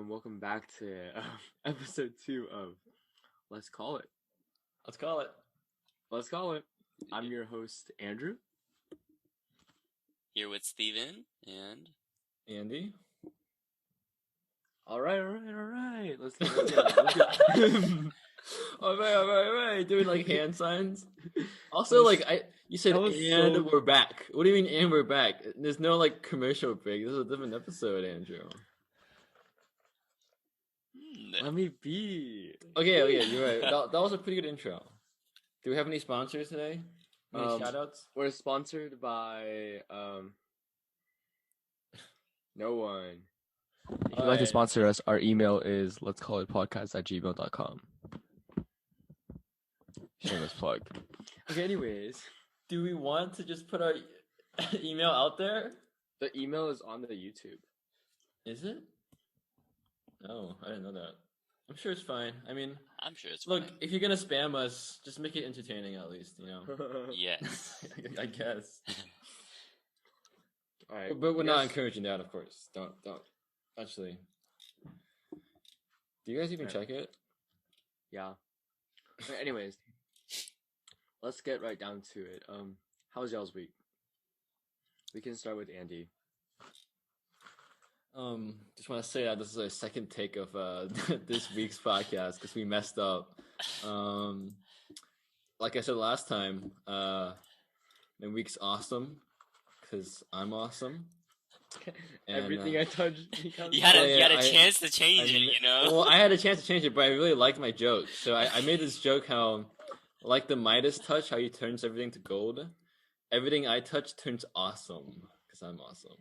Welcome back to episode 2 of Let's Call It. Let's call it. Let's Call It. I'm your host, Andrew. Here with Steven and Andy. All right. Let's go. All right. Doing like hand signs. Also, you said, and we're back. What do you mean, and we're back? There's no like commercial break. This is a different episode, Andrew. Let me be. Okay, you're right. That was a pretty good intro. Do we have any sponsors today? Any shoutouts? We're sponsored by no one. If you'd like to sponsor us, our email is letscallitpodcast@gmail.com. Shameless plug. Okay, anyways. Do we want to just put our email out there? The email is on the YouTube. Is it? Oh, I didn't know that. I'm sure it's fine. I mean, I'm sure it's look, fine. if you're gonna spam us, just make it entertaining at least, you know? Yes. I guess. All right. But we're not encouraging that, of course. Don't. Actually. Do you guys even check it? Yeah. Anyways, let's get right down to it. How was y'all's week? We can start with Andy. Just want to say that this is our second take of this week's podcast because we messed up. Like I said last time, my week's awesome because I'm awesome. And, everything I touched becomes. You had a chance to change it, you know. Well, I had a chance to change it, but I really liked my joke, so I made this joke how, like the Midas touch, how he turns everything to gold. Everything I touch turns awesome because I'm awesome.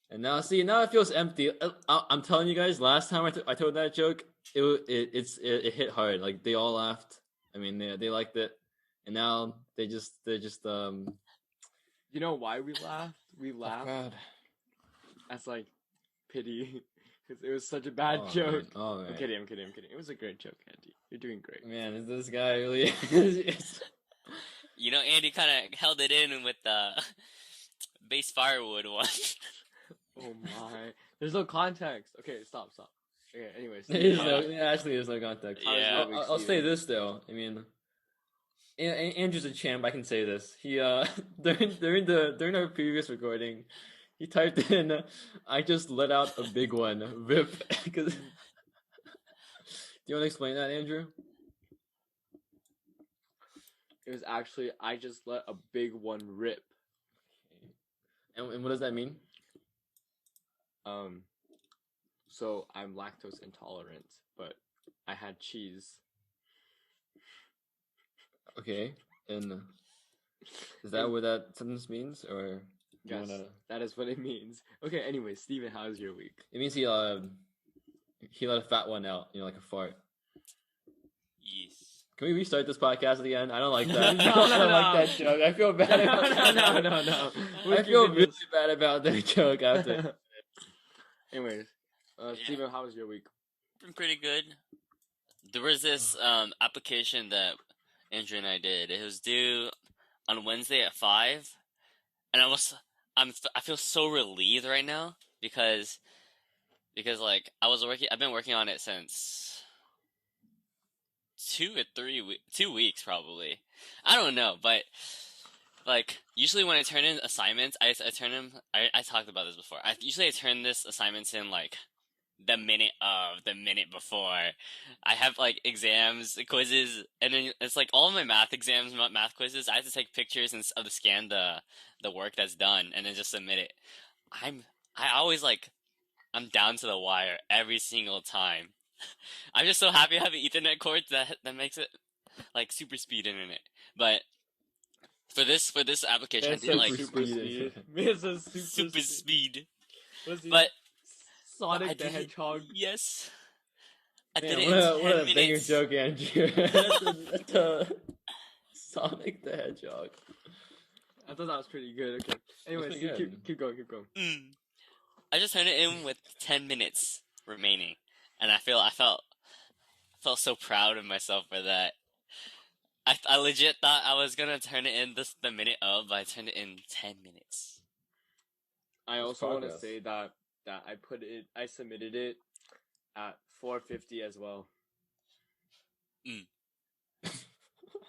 And now it feels empty. I'm telling you guys, last time I told that joke, it hit hard. Like they all laughed. I mean, they liked it, and now they're just. You know why we laughed? We laughed. Oh, as like pity, because it was such a bad joke. Man. Oh, man. I'm kidding. It was a great joke, Andy. You're doing great. Man, is this guy really? You know, Andy kind of held it in with the base firewood one. Oh my! There's no context. Okay, stop. Okay, anyways. There's no context. Yeah. I'll say this though. I mean, Andrew's a champ. I can say this. He during our previous recording, he typed in, "I just let out a big one." Rip. Because do you want to explain that, Andrew? It was actually, I just let a big one rip. And what does that mean? So I'm lactose intolerant, but I had cheese. Okay, and is that what that sentence means, or yes, that is what it means. Okay, anyway, Steven, how's your week? It means he let a fat one out, like a fart. Yes. Can we restart this podcast again? I don't like that. I don't like that joke. I feel bad about that. No. I feel really bad about that joke after. Anyways, Steven, how was your week? Been pretty good. There was this application that Andrew and I did. It was due on Wednesday at 5, and I feel so relieved right now because like I've been working on it since 2 weeks probably. I don't know, but like usually when I turn in assignments, I talked about this before. I turn this assignments in like the minute before. I have like exams, quizzes, and then it's like all of my math exams, math quizzes. I have to take pictures and scan the work that's done and then just submit it. I'm down to the wire every single time. I'm just so happy I have an Ethernet cord that makes it like super speed internet. But for this application, I did like super speed. It's a super speed. But Sonic the Hedgehog. Yes. I did Man, it in 10 what a banger minutes. joke, Andrew. That's Sonic the Hedgehog. I thought that was pretty good. Okay. Anyways, keep going. I just turned it in with 10 minutes remaining, and I felt so proud of myself for that. I legit thought I was gonna turn it in the minute of, but I turned it in 10 minutes. I also want to say that that I submitted it at 4:50 as well. Mm.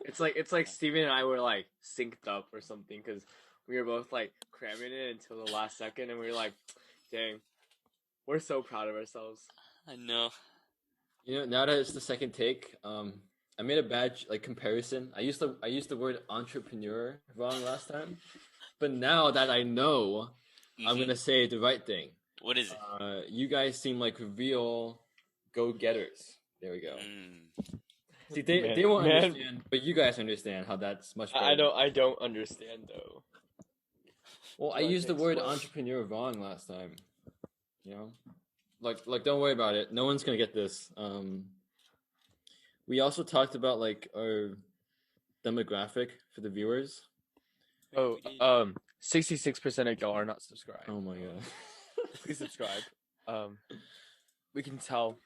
It's like Steven and I were like synced up or something because we were both like cramming it until the last second, and we were like, dang, we're so proud of ourselves. I know. You know, now that it's the second take, I made a bad comparison. I used the word entrepreneur wrong last time, but now that I know, I'm gonna say the right thing. What is it? You guys seem like real go-getters. There we go. See, they won't understand, but you guys understand how that's much better. I don't understand though. Well, I used the word entrepreneur wrong last time. You know, like don't worry about it. No one's gonna get this. We also talked about like our demographic for the viewers. 66% of y'all are not subscribed. Oh my god. Please subscribe. We can tell.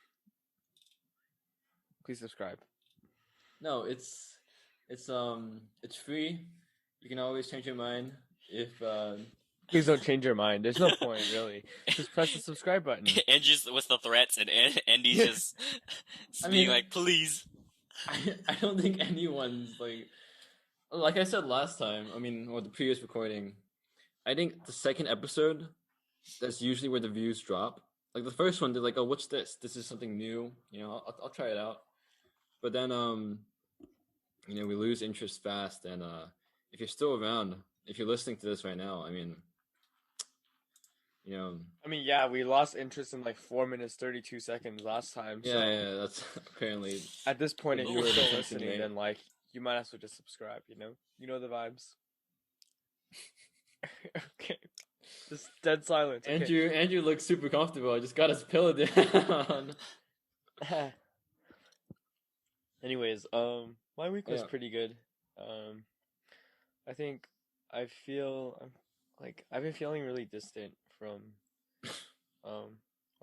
Please subscribe. No, it's free. You can always change your mind if Please don't change your mind. There's no point, really. Just press the subscribe button. Andrew's with the threats, and Andy's just being like, please. I don't think anyone's like I said last time, or the previous recording, I think the second episode, that's usually where the views drop. Like the first one, they're like, oh, what's this? This is something new. You know, I'll try it out. But then, we lose interest fast. And if you're still around, if you're listening to this right now, yeah, we lost interest in like 4 minutes 32 seconds last time. So yeah, that's apparently. At this point, if you were still listening, then like you might as well just subscribe. You know the vibes. Okay, just dead silence. Okay. Andrew looks super comfortable. I just got his pillow down. Anyways, my week was pretty good. I think I've been feeling really distant from.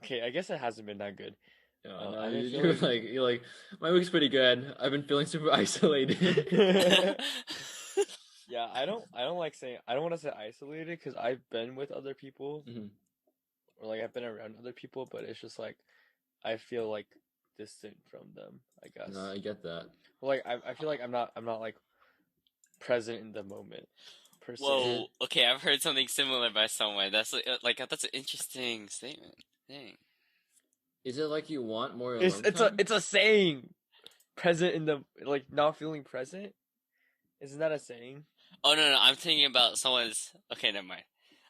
Okay, I guess it hasn't been that good. You're like, my week's pretty good. I've been feeling super isolated. Yeah, I don't want to say isolated because I've been with other people, or like I've been around other people, but it's just like I feel like distant from them, I guess. No, I get that. Like I feel like I'm not like present in the moment. Per se. Whoa, okay, I've heard something similar by someone. That's that's an interesting statement. Dang. Is it like you want more? It's a saying. Present in the not feeling present. Isn't that a saying? Oh no, I'm thinking about someone's. Okay, never mind.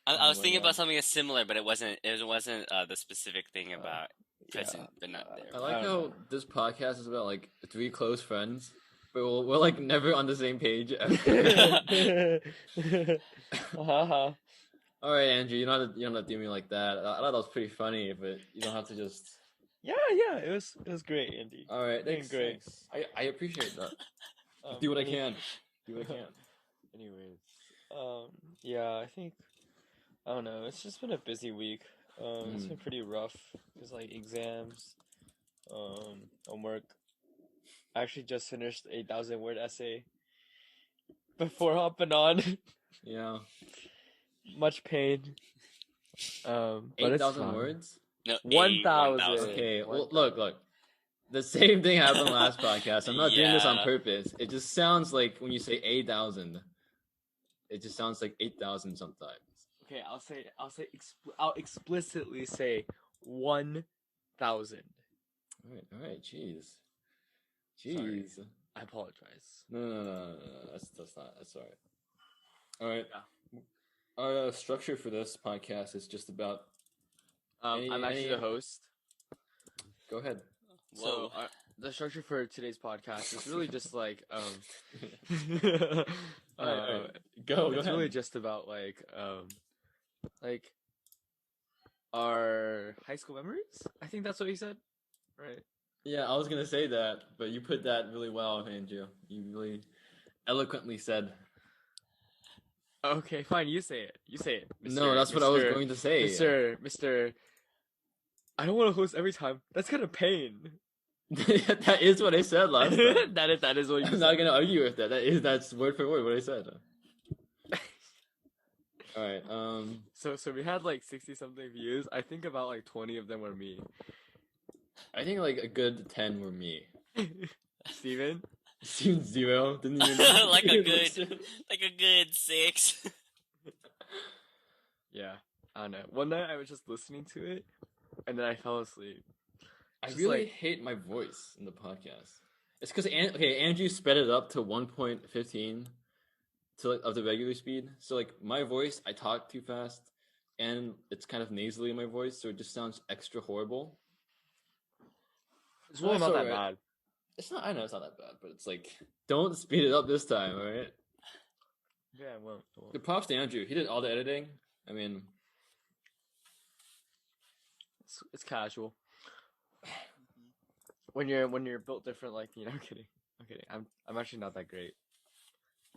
I was thinking about something similar, but it wasn't. It wasn't the specific thing about present, but not there. I like how this podcast is about like three close friends, but we're like never on the same page. All right, Andrew, you don't have to do me like that. I thought that was pretty funny, but you don't have to just. Yeah, it was great, Andy. All right, thanks. Great. I appreciate that. Do what I can. Anyways, I think I don't know. It's just been a busy week. It's been pretty rough. It's like exams, homework. I actually just finished a 1,000-word essay before hopping on. Yeah. Much pain. But 8,000 words? No, 1,000. Okay, well, look. The same thing happened last podcast. I'm not doing this on purpose. It just sounds like when you say 8,000, it just sounds like 8,000 sometimes. Okay, I'll explicitly say 1,000. All right, jeez. Sorry. I apologize. No. That's all right. All right. Yeah. Our structure for this podcast is just about. I'm actually the host. Go ahead. So the structure for today's podcast is really just like All right. Go it's ahead. really just about like our high school memories. I think that's what you said, right? Yeah, I was gonna say that, but you put that really well, Andrew. You really eloquently said. Okay, fine. You say it. No, that's what I was going to say. Mr. I don't want to host every time. That's kind of pain. That is what I said last time. that is what you said. I'm not gonna argue with that. That's word for word what I said. All right. So we had like 60 something views. I think about like 20 of them were me. I think like a good 10 were me. Steven? Seemed 0. Didn't even like a even good, listen. like a good 6. Yeah. I don't know. One night I was just listening to it, and then I fell asleep. I Just really like- hate my voice in the podcast. It's because Andrew sped it up to 1.15 to like of the regular speed. So like my voice, I talk too fast, and it's kind of nasally in my voice, so it just sounds extra horrible. It's really That's not that alright. bad. It's not. I know it's not that bad, but it's like don't speed it up this time, all right? Yeah, I won't. The props to Andrew. He did all the editing. I mean, It's casual. When you're built different, like I'm kidding. I'm actually not that great.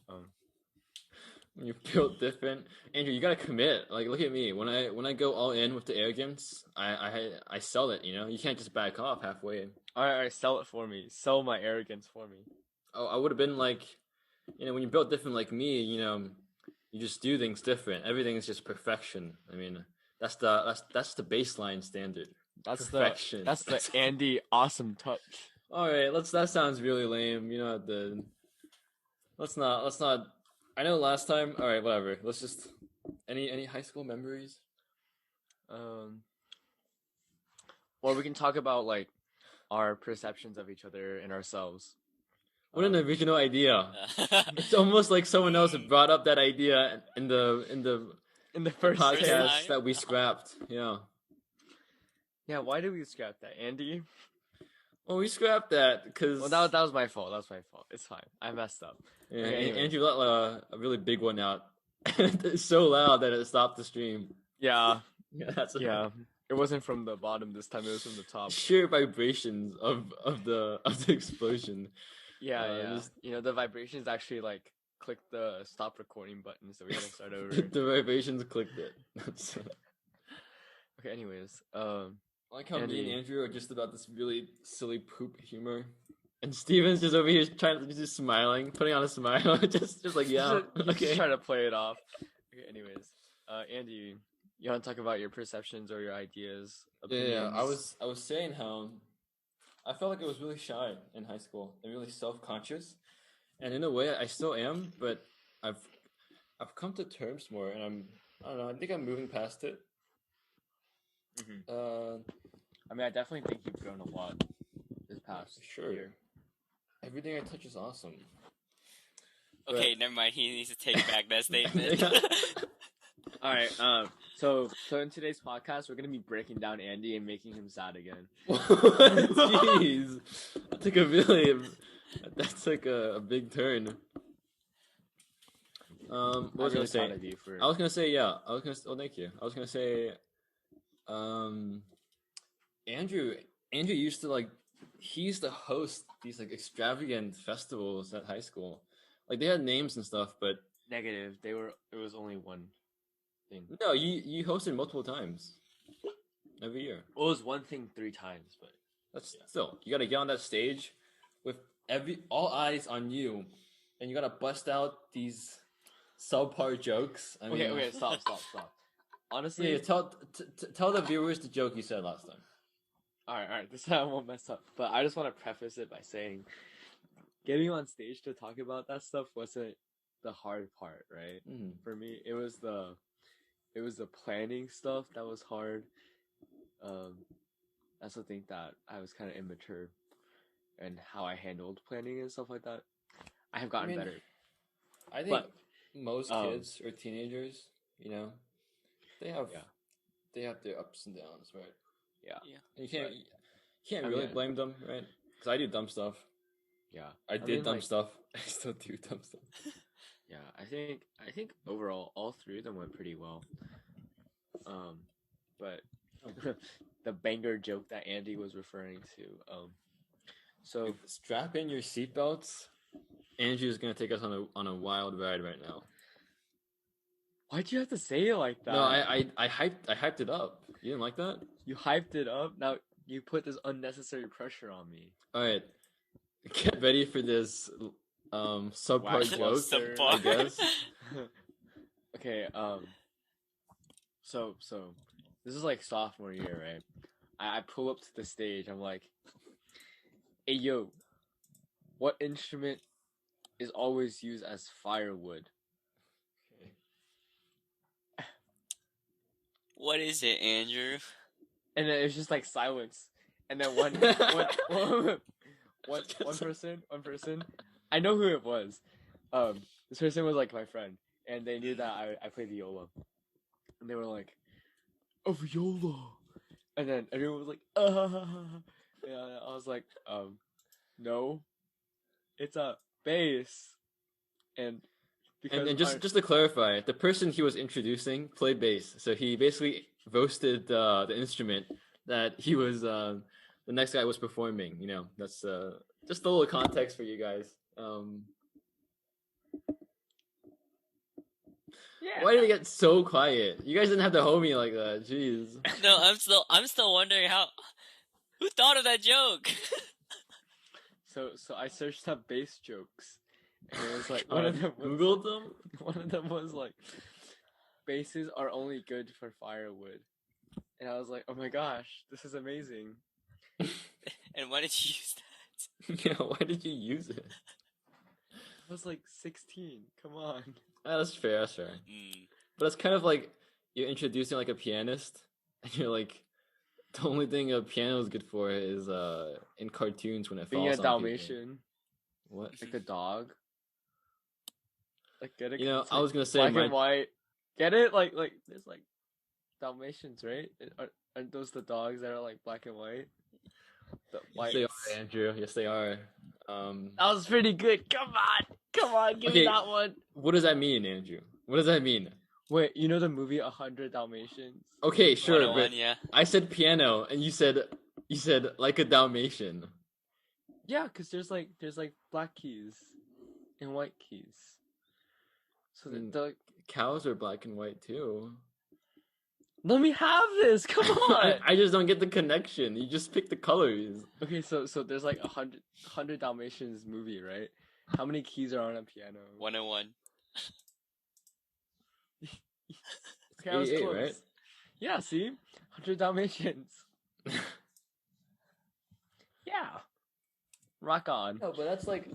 when you're built different, Andrew, you gotta commit. Like, look at me. When I go all in with the arrogance, I sell it. You can't just back off halfway. All right, sell it for me. Sell my arrogance for me. Oh, I would have been like, when you're built different like me, you just do things different. Everything is just perfection. I mean, that's the baseline standard. That's Perfection. That's the Andy awesome touch. All right, that sounds really lame. Let's not. I know last time. All right, whatever. Let's just any high school memories. Or we can talk about like our perceptions of each other and ourselves. What an original idea! It's almost like someone else brought up that idea in the first podcast time. that we scrapped. Yeah. Yeah, why did we scrap that, Andy? Well, we scrapped that because Well, that was my fault. That was my fault. It's fine. I messed up. yeah, Okay, anyways. Andrew let a really big one out. It's so loud that it stopped the stream. Yeah, Yeah, that's yeah. It wasn't from the bottom this time. It was from the top. sheer vibrations of the explosion. Yeah. The vibrations actually like clicked the stop recording button, so we had to start over. The vibrations clicked it. That's Okay. Anyways, I like how me and Andy. Andrew are just about this really silly poop humor, and Steven's just over here just smiling, putting on a smile, just like yeah, He's okay. just trying to play it off. Okay. Anyways, Andy, you want to talk about your perceptions or your ideas? Yeah, Opinions? I was saying how I felt like I was really shy in high school and really self-conscious, and in a way I still am, but I've come to terms more, and I don't know. I think I'm moving past it. Mhm. I mean, I definitely think you've grown a lot this past Sure. year. Everything I touch is awesome. Okay, never mind. He needs to take back that statement. All right. So in today's podcast, we're gonna be breaking down Andy and making him sad again. Jeez, that's like a big turn. What was I gonna say? Of you for... I was gonna say yeah. I was gonna. Oh, thank you. I was gonna say, Andrew used to he used to host these like extravagant festivals at high school. Like they had names and stuff, but Negative. It was only one thing. no, you hosted multiple times every year. Well, it was one thing 3 times, but That's still you gotta get on that stage with all eyes on you, and you gotta bust out these subpar jokes. I mean, okay. Stop. Honestly, yeah, tell the viewers the joke you said last time. all right. This time I won't mess up. But I just want to preface it by saying, getting on stage to talk about that stuff wasn't the hard part, right? Mm-hmm. For me, it was the planning stuff that was hard. I also think that I was kind of immature and how I handled planning and stuff like that. I have gotten better. I think But, most kids or teenagers, they have their ups and downs, right? Yeah. And you can't really blame them, right? Because I do dumb stuff. Yeah. I did dumb stuff. I still do dumb stuff. Yeah, I think overall all 3 of them went pretty well. But the banger joke that Andy was referring to. So Strap in your seatbelts. Andrew's gonna take us on a wild ride right now. why'd you have to say it like that? No, I hyped it up. You didn't like that? You hyped it up. Now you put this unnecessary pressure on me. All right, get ready for this subpar joke. Subpar. I guess. Okay. So this is like sophomore year, right? I pull up to the stage. I'm like, "Hey yo, what instrument is always used as firewood?" What is it, Andrew? And then it's just like silence. And then one person. I know who it was. This person was like my friend, and they knew that I played viola, and they were like, "A viola," and then everyone was like, Yeah, I was like, no, it's a bass, and because And just to clarify, the person he was introducing played bass, so he basically roasted the instrument that he was the next guy was performing. You know, that's just a little context for you guys. yeah, Why did it get so quiet? You guys didn't have to hold me like that. Jeez. No, I'm still wondering who thought of that joke. so I searched up bass jokes, and it was like one of them was, Googled them. one of them was like, basses are only good for firewood, and I was like, oh my gosh, this is amazing. And why did you use that? Yeah, why did you use it? I was like 16. Come on. That's fair. That's fair. Mm. But it's kind of like you're introducing like a pianist, and you're like, the only thing a piano is good for is in cartoons when it Being falls a on Dalmatian, people. What? like a dog. Like get it? You know, It's I like was gonna say black my and white. Get it? Like there's like Dalmatians, right? Aren't those the dogs that are like black and white? The yes, they are, Andrew. Yes, they are. That was pretty good. Come on, give me Okay. that one. What does that mean, Andrew? What does that mean? Wait, you know the movie 100 Dalmatians? Okay, sure, 101, but yeah. I said piano, and you said like a Dalmatian. Yeah, cause there's like black keys and white keys. So the Cows are black and white too. let me have this. Come on. I just don't get the connection. You just pick the colors. Okay, so there's like 100 Dalmatians movie, right? How many keys are on a piano? 101. Okay, I was 88, close. right? Yeah, see? 100 Dalmatians. Yeah. Rock on. No, but that's like.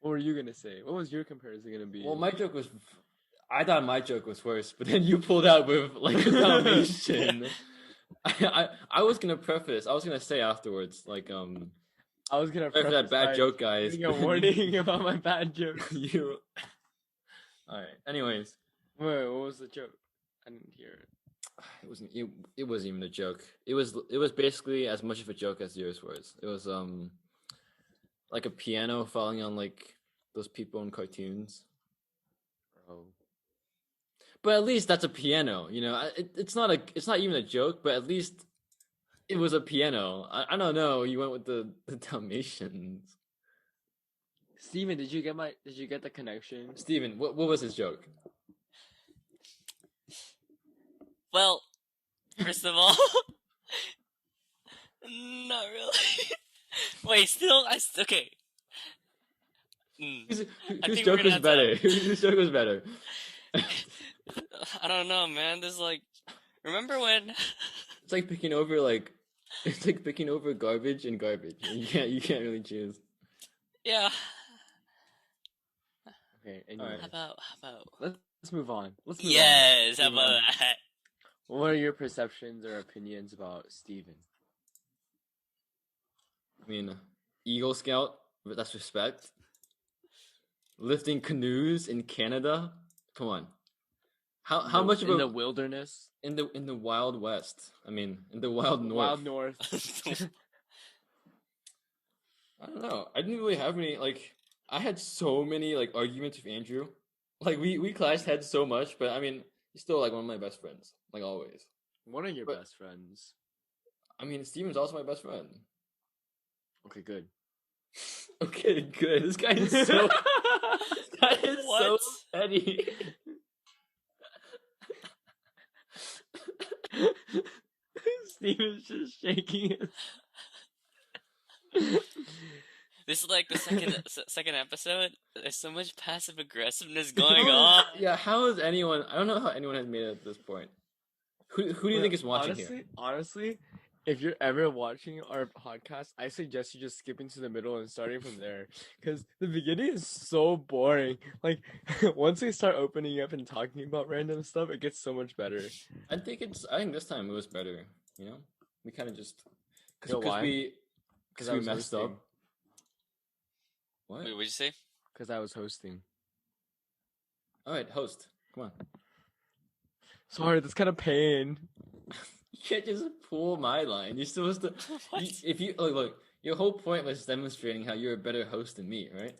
What were you gonna say? What was your comparison gonna be? Well, my joke was. I thought my joke was worse, but then you pulled out with like a Dalmatian. I was gonna preface. I was gonna say afterwards, like I was gonna sorry for that preface bad by joke, guys. giving a warning about my bad joke. You. All right. Anyways, Wait, what was the joke? I didn't hear it. it wasn't even a joke. It was basically as much of a joke as yours was. It was like a piano falling on like those people in cartoons. Oh. But at least that's a piano, you know. It's not even a joke, but at least it was a piano. I don't know. You went with the Dalmatians. Steven, did you get the connection? Steven, what was his joke? Well, first of all, not really. Wait, okay. Whose think joke we're was gonna better? have to- Whose joke was better? I don't know, man. There's like, remember when? It's like picking over garbage and garbage. You can't really choose. Yeah. Okay, anyway. How about? Let's move on. Let's move Yes. on. How about that? What are your perceptions or opinions about Steven? I mean, Eagle Scout, but that's respect. Lifting canoes in Canada. Come on. How much of in the wilderness? in the Wild West? I mean, in the Wild North. Wild North. I don't know. I didn't really have any like. I had so many like arguments with Andrew. Like we clashed heads so much, but I mean, he's still like one of my best friends, like always. What are your But- best friends? I mean, Steven's also my best friend. Okay, good. Okay, good. This guy is so. This guy is so What? petty. Steven's just shaking his. This is like the second episode. There's so much passive aggressiveness going on. Yeah, how is anyone? I don't know how anyone has made it at this point. Who do you think is watching here? Honestly, if you're ever watching our podcast, I suggest you just skipping to the middle and starting from there, because the beginning is so boring. Like once we start opening up and talking about random stuff, it gets so much better. I think this time it was better. You know, we kind of just You know why? we I was messed hosting. up. What? Wait, what'd you say? Because I was hosting. All right, host. Come on. Sorry, that's kind of pain. You can't just pull my line. You're supposed to. If you look, your whole point was demonstrating how you're a better host than me, right?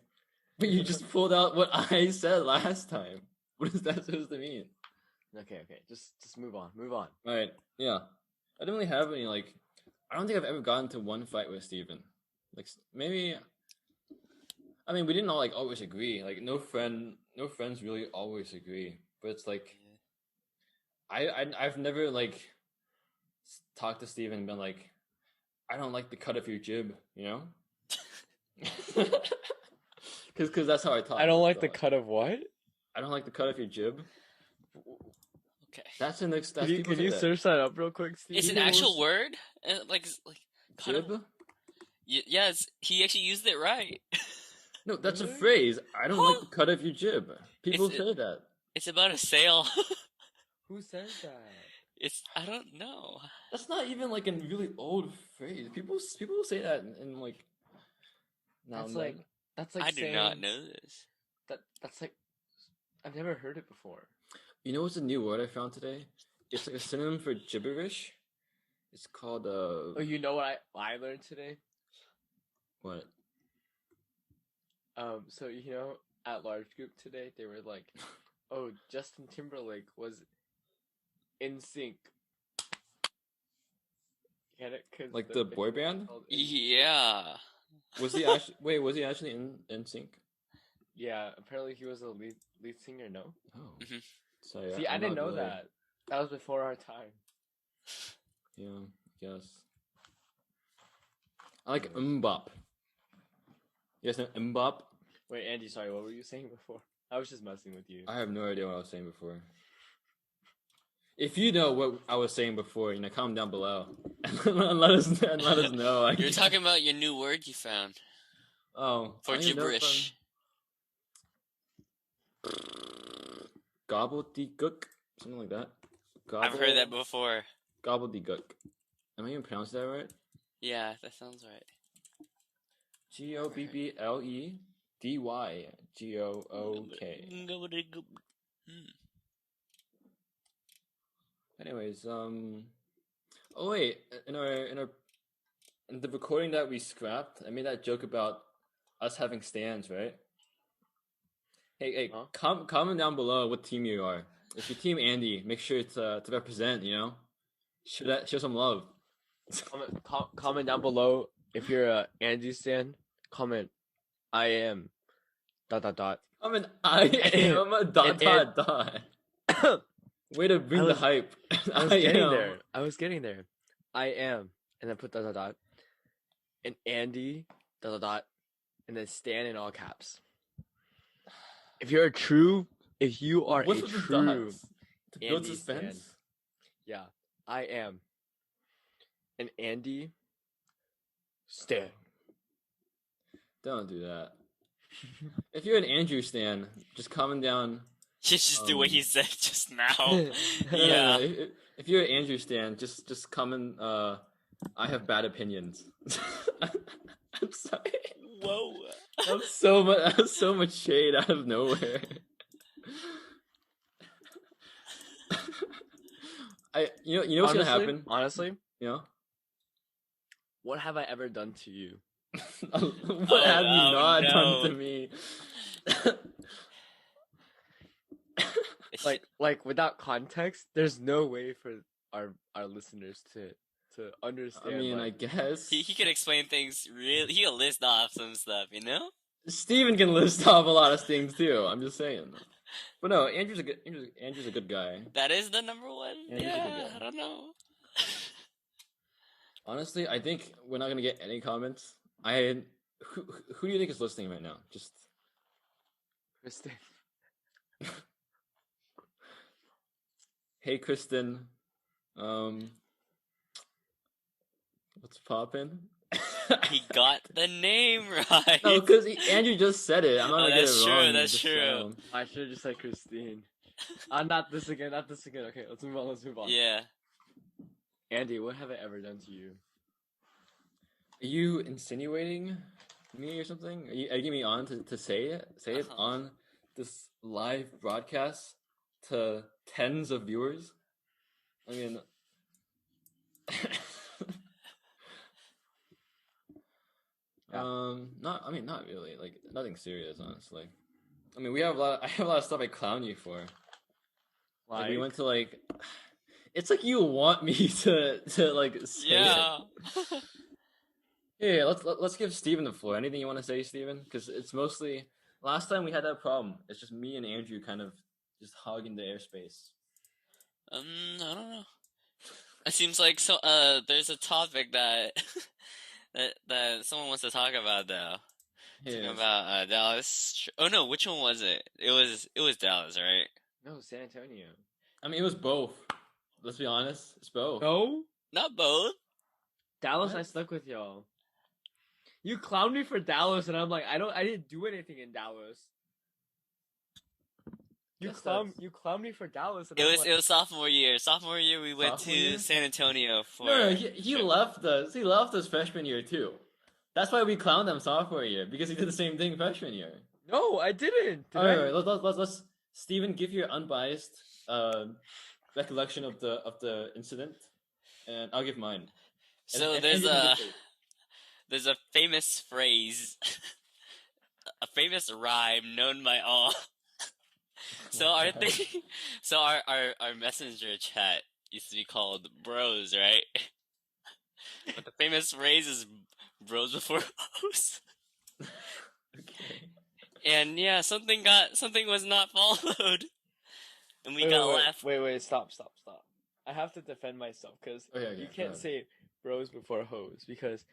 But you just pulled out what I said last time. What is that supposed to mean? Okay, just move on. All right, yeah. I don't really have any I don't think I've ever gotten into one fight with Steven. Like maybe. I mean, we didn't all always agree. Like no friends really always agree. But it's like, I've never talked to Steven and been like, I don't like the cut of your jib, you know? Because that's how I talk. I don't like the cut of what? I don't like the cut of your jib. Okay. That's an next. Can you search that up real quick, Steve? It's an actual word? Jib? Yes, he actually used it right. No, that's a phrase. I don't like the cut of your jib. People say that. It's about a sail. Who says that? I don't know. That's not even a really old phrase. People say that in now That's and then. that's like I do not know this. That's like I've never heard it before. You know what's a new word I found today? It's like a synonym for gibberish. It's called Oh, you know what I learned today? What? So you know, at large group today, they were like, "Oh, Justin Timberlake was in sync." Get it? Cause Like the boy band? Yeah. Was he actually? Wait, was he actually in sync? Yeah, apparently he was a lead singer. No. Oh. Mm-hmm. So See, I didn't know that. That was before our time. Yeah, I guess. I like mbop. You guys know mbop? Wait, Andy, sorry, what were you saying before? I was just messing with you. I have no idea what I was saying before. If you know what I was saying before, comment down below and let us know. You're talking about your new word you found. Oh, for gibberish. Gobbledygook, something like that. I've heard that before. Gobbledygook. Am I even pronouncing that right? Yeah, that sounds right. Gobbledygook. Anyways, oh wait, in the recording that we scrapped, I made that joke about us having stands, right? Hey, huh? Comment down below what team you are. If you're Team Andy, make sure to represent. Show some love. Comment down below if you're a Andy stan. Comment I am ... Comment I am ... Way to bring the hype. I was getting there. I am, and then put ... and Andy ... and then Stan in all caps. If you are a true build suspense? Stan, yeah, I am an Andy Stan. Don't do that. If you're an Andrew Stan, just comment down. Just do what he said just now. Yeah. If you're an Andrew Stan, just comment. I have bad opinions. I'm sorry. Whoa. That's so much shade out of nowhere. You know what's gonna happen? Honestly, what have I ever done to you? What have you not done to me? like without context, there's no way for our listeners to understand. I mean, I guess he could explain things really. He could list off some stuff, Steven can list off a lot of things too. I'm just saying. But no, Andrew's a good guy. That is the number one. Andrew's a good guy. I don't know. Honestly, I think we're not gonna get any comments. I who do you think is listening right now? Just Kristen. hey, Kristen. What's poppin'? He got the name right. No, because Andrew just said it. I'm not gonna get that's it true, wrong. that's just, true. I should have just said Christine. Not this again. Okay, let's move on. Yeah. Andy, what have I ever done to you? Are you insinuating me or something? Are you egging me on to say it? Say it on this live broadcast to tens of viewers? I mean, not really. Like nothing serious, honestly. I mean, I have a lot of stuff I clown you for. Like we went to like. It's like you want me to like say Yeah. it. Yeah, let's give Steven the floor. Anything you want to say, Steven? Because it's mostly last time we had that problem. It's just me and Andrew kind of just hogging the airspace. I don't know. It seems like there's a topic that that someone wants to talk about though. Yeah. Talking about Dallas. Oh no, which one was it? It was Dallas, right? No, San Antonio. I mean, it was both. Let's be honest, it's both. No, Not both. Dallas. What? I stuck with y'all. You clowned me for Dallas, and I'm like, I didn't do anything in Dallas. You clowned me for Dallas. And It was sophomore year. Sophomore year, we went Sophomore to year? San Antonio for. No, he left us. He left us freshman year too. That's why we clowned him sophomore year because he did the same thing freshman year. No, I didn't. All right, let's Steven, give your unbiased recollection of the incident, and I'll give mine. So And there's you can a give it. there's a famous phrase, a famous rhyme known by all. So our thing, so our messenger chat used to be called Bros, right? But the famous phrase is Bros before hoes. Okay. And yeah, something was not followed, and we got left. Wait, stop. I have to defend myself because you can't say bros before hoes because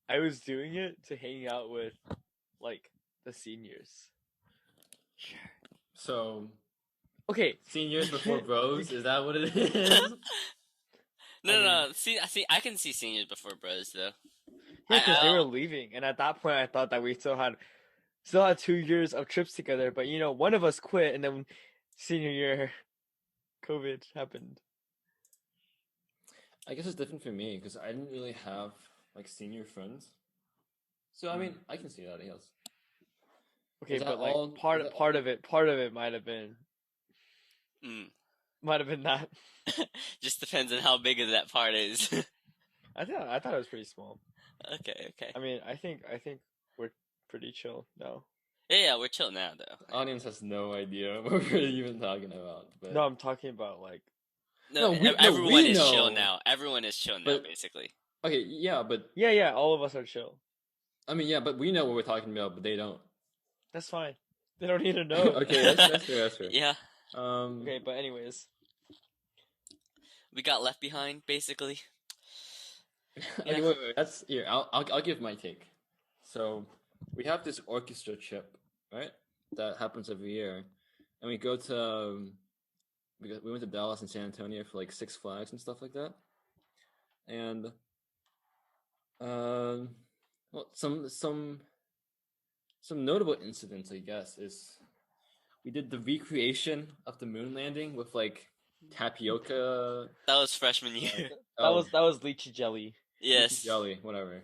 I was doing it to hang out with like the seniors. Sure. So, okay, seniors before bros, is that what it is? No. See, I can see seniors before bros though. Yeah, because they were leaving, and at that point, I thought that we still had 2 years of trips together. But one of us quit, and then senior year, COVID happened. I guess it's different for me because I didn't really have like senior friends. So I mean, I can see that, yes. Okay, but like part of it might have been that. Just depends on how big of that part is. I thought it was pretty small. Okay. I mean, I think we're pretty chill now. Yeah, we're chill now though. The audience has no idea what we're even talking about. But... No, I'm talking about like. Everyone is chill now. Everyone is chill now, basically. Okay, yeah, but yeah, all of us are chill. I mean, yeah, but we know what we're talking about, but they don't. That's fine. They don't need to know. Okay, that's fair. Yeah. Okay, but anyways, we got left behind, basically. Okay, wait. That's here. I'll give my take. So, we have this orchestra trip, right? That happens every year, and we go to we went to Dallas and San Antonio for like Six Flags and stuff like that, and well, some notable incidents, I guess, is we did the recreation of the moon landing with like tapioca. That was freshman year. that was lychee jelly. Yes. Lychee jelly, whatever.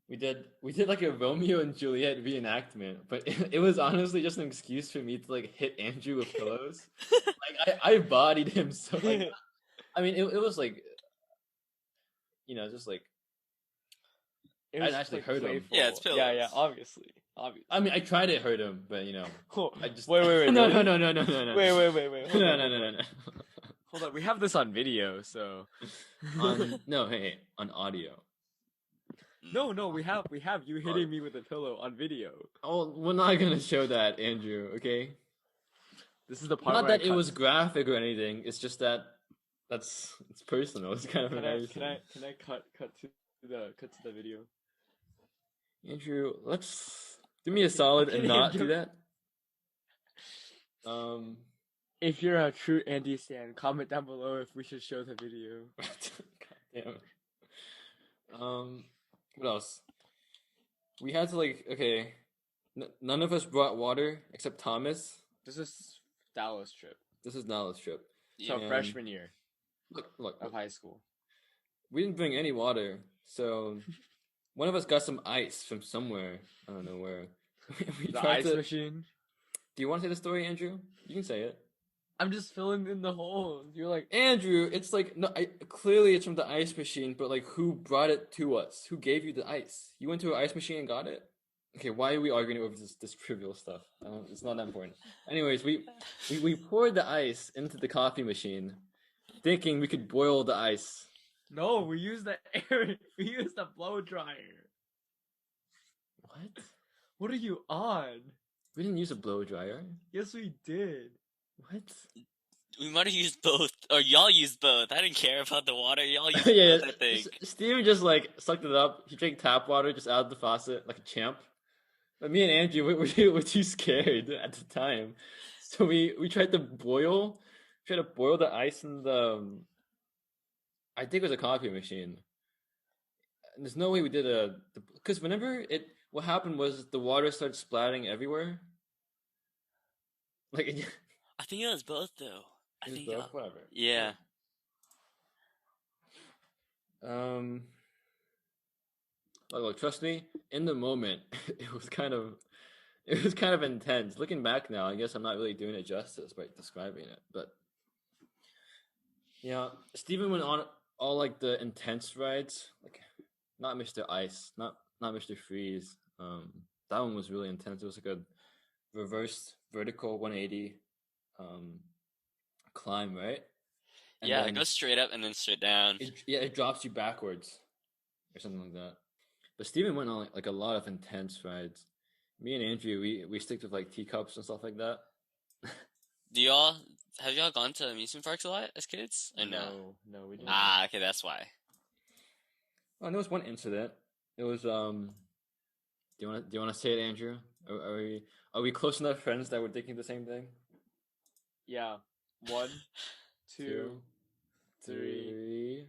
We did like a Romeo and Juliet reenactment, but it was honestly just an excuse for me to like hit Andrew with pillows. Like I bodied him so. Like, I mean, it was like, just like. I actually hurt him. Yeah, it's pillows. Yeah, obviously. I mean, I tried to hurt him, but I just wait. No. Wait. No. Hold on, we have this on video, so. On audio. No, we have you hitting me with a pillow on video. Oh, we're not gonna show that, Andrew. Okay. This is the part. Not that it was graphic or anything. It's just that it's personal. It's kind of embarrassing. Can I cut to the video? Andrew, let's do me a solid and not do that. If you're a true Andy stan, comment down below if we should show the video. God damn it. What else? We had to okay. None of us brought water except Thomas. This is Dallas trip. This is Nala's trip. So freshman year. Look. Of high school. We didn't bring any water, so one of us got some ice from somewhere. I don't know where. The ice machine. Do you want to say the story, Andrew? You can say it. I'm just filling in the holes. You're like, Andrew, it's no. Clearly, it's from the ice machine, but who brought it to us? Who gave you the ice? You went to an ice machine and got it? Okay, why are we arguing over this trivial stuff? It's not that important. Anyways, we poured the ice into the coffee machine, thinking we could boil the ice. No, we used the air. We used the blow dryer. What? What are you on? We didn't use a blow dryer. Yes, we did. What? We might have used both, or y'all used both. I didn't care about the water. Y'all used yeah, both, I think. Steven just sucked it up. He drank tap water just out of the faucet like a champ. But me and Andrew were too scared at the time, so we tried to boil the ice in the. I think it was a coffee machine. And there's no way we did because what happened was the water started splattering everywhere. I think it was both though. I think both, whatever. Yeah. Look, trust me. In the moment, it was kind of intense. Looking back now, I guess I'm not really doing it justice by describing it, but yeah, Steven went on all the intense rides, not Mr. Ice, not Mr. Freeze. That one was really intense. It was a reverse vertical 180 climb, right? And it goes straight up and then straight down. It drops you backwards or something like that. But Steven went on a lot of intense rides. Me and Andrew, we stick with teacups and stuff like that. Have y'all gone to amusement parks a lot as kids? Or no, we didn't. Okay, that's why. Oh, there was one incident. It was Do you want to say it, Andrew? Are we close enough friends that we're thinking the same thing? Yeah. 1, 2, 3.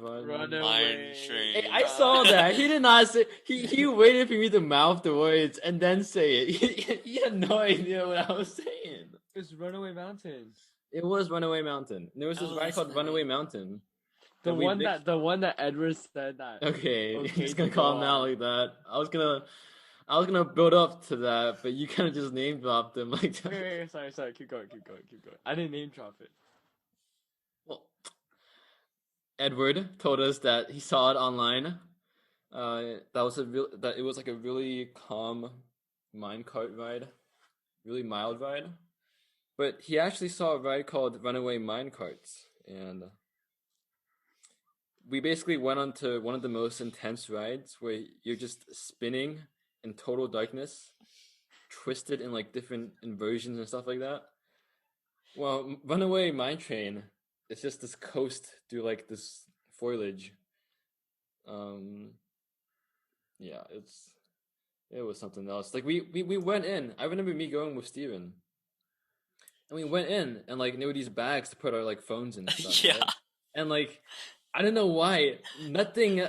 Runaway train. Hey, I saw that. He did not say. He waited for me to mouth the words and then say it. He had no idea what I was saying. It's Runaway Mountain. It was Runaway Mountain. There was this ride called Runaway Mountain. The one that Edward said that. Okay, he's gonna call him out like that. I was gonna build up to that, but you kind of just name dropped him like that. Wait, sorry. Keep going. I didn't name drop it. Well, Edward told us that he saw it online. It was a really calm minecart ride, really mild ride. But he actually saw a ride called Runaway Minecarts, and we basically went on to one of the most intense rides where you're just spinning in total darkness, twisted in different inversions and stuff like that. Well, Runaway Mine Train is just this coast through this foliage. Yeah, it was something else. We went in. I remember me going with Steven. And we went in and there were these bags to put our phones in and stuff. Yeah. Right? And I don't know why nothing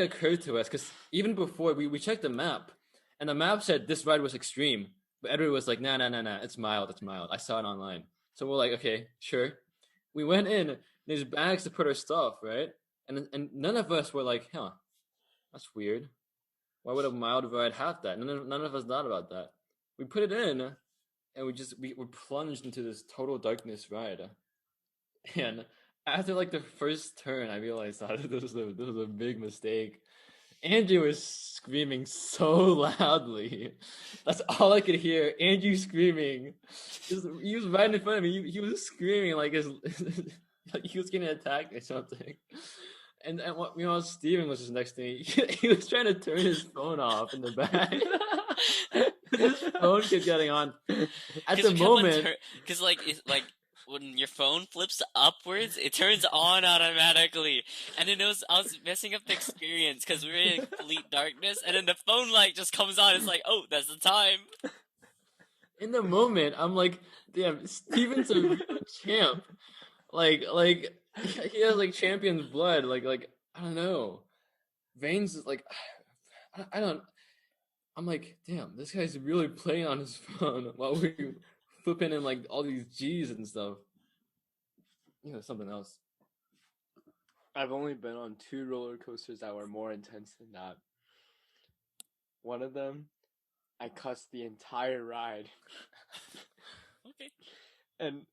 occurred to us, because even before we checked the map, and the map said this ride was extreme, but Edward was like, nah, it's mild. I saw it online. So we're like, okay, sure. We went in, there's bags to put our stuff, right? And none of us were like, huh, that's weird. Why would a mild ride have that? None of us thought about that. We put it in, and we were plunged into this total darkness ride. And after the first turn, I realized that this was a big mistake. Andrew was screaming so loudly. That's all I could hear. Andrew screaming. He was right in front of me. He was screaming like he was getting attacked or something. And Steven was just next to me. He was trying to turn his phone off in the back. His phone kept getting on. At the moment, because when your phone flips upwards, it turns on automatically. And then I was messing up the experience because we were in complete darkness, and then the phone light just comes on. It's like, oh, that's the time. In the moment, I'm like, damn, Steven's a real champ. Like he has like champion's blood. Like I don't know. Veins is like I don't. I'm like, damn, this guy's really playing on his phone while we flipping in like all these G's and stuff. You know, something else. I've only been on 2 roller coasters that were more intense than that. One of them, I cussed the entire ride. Okay. And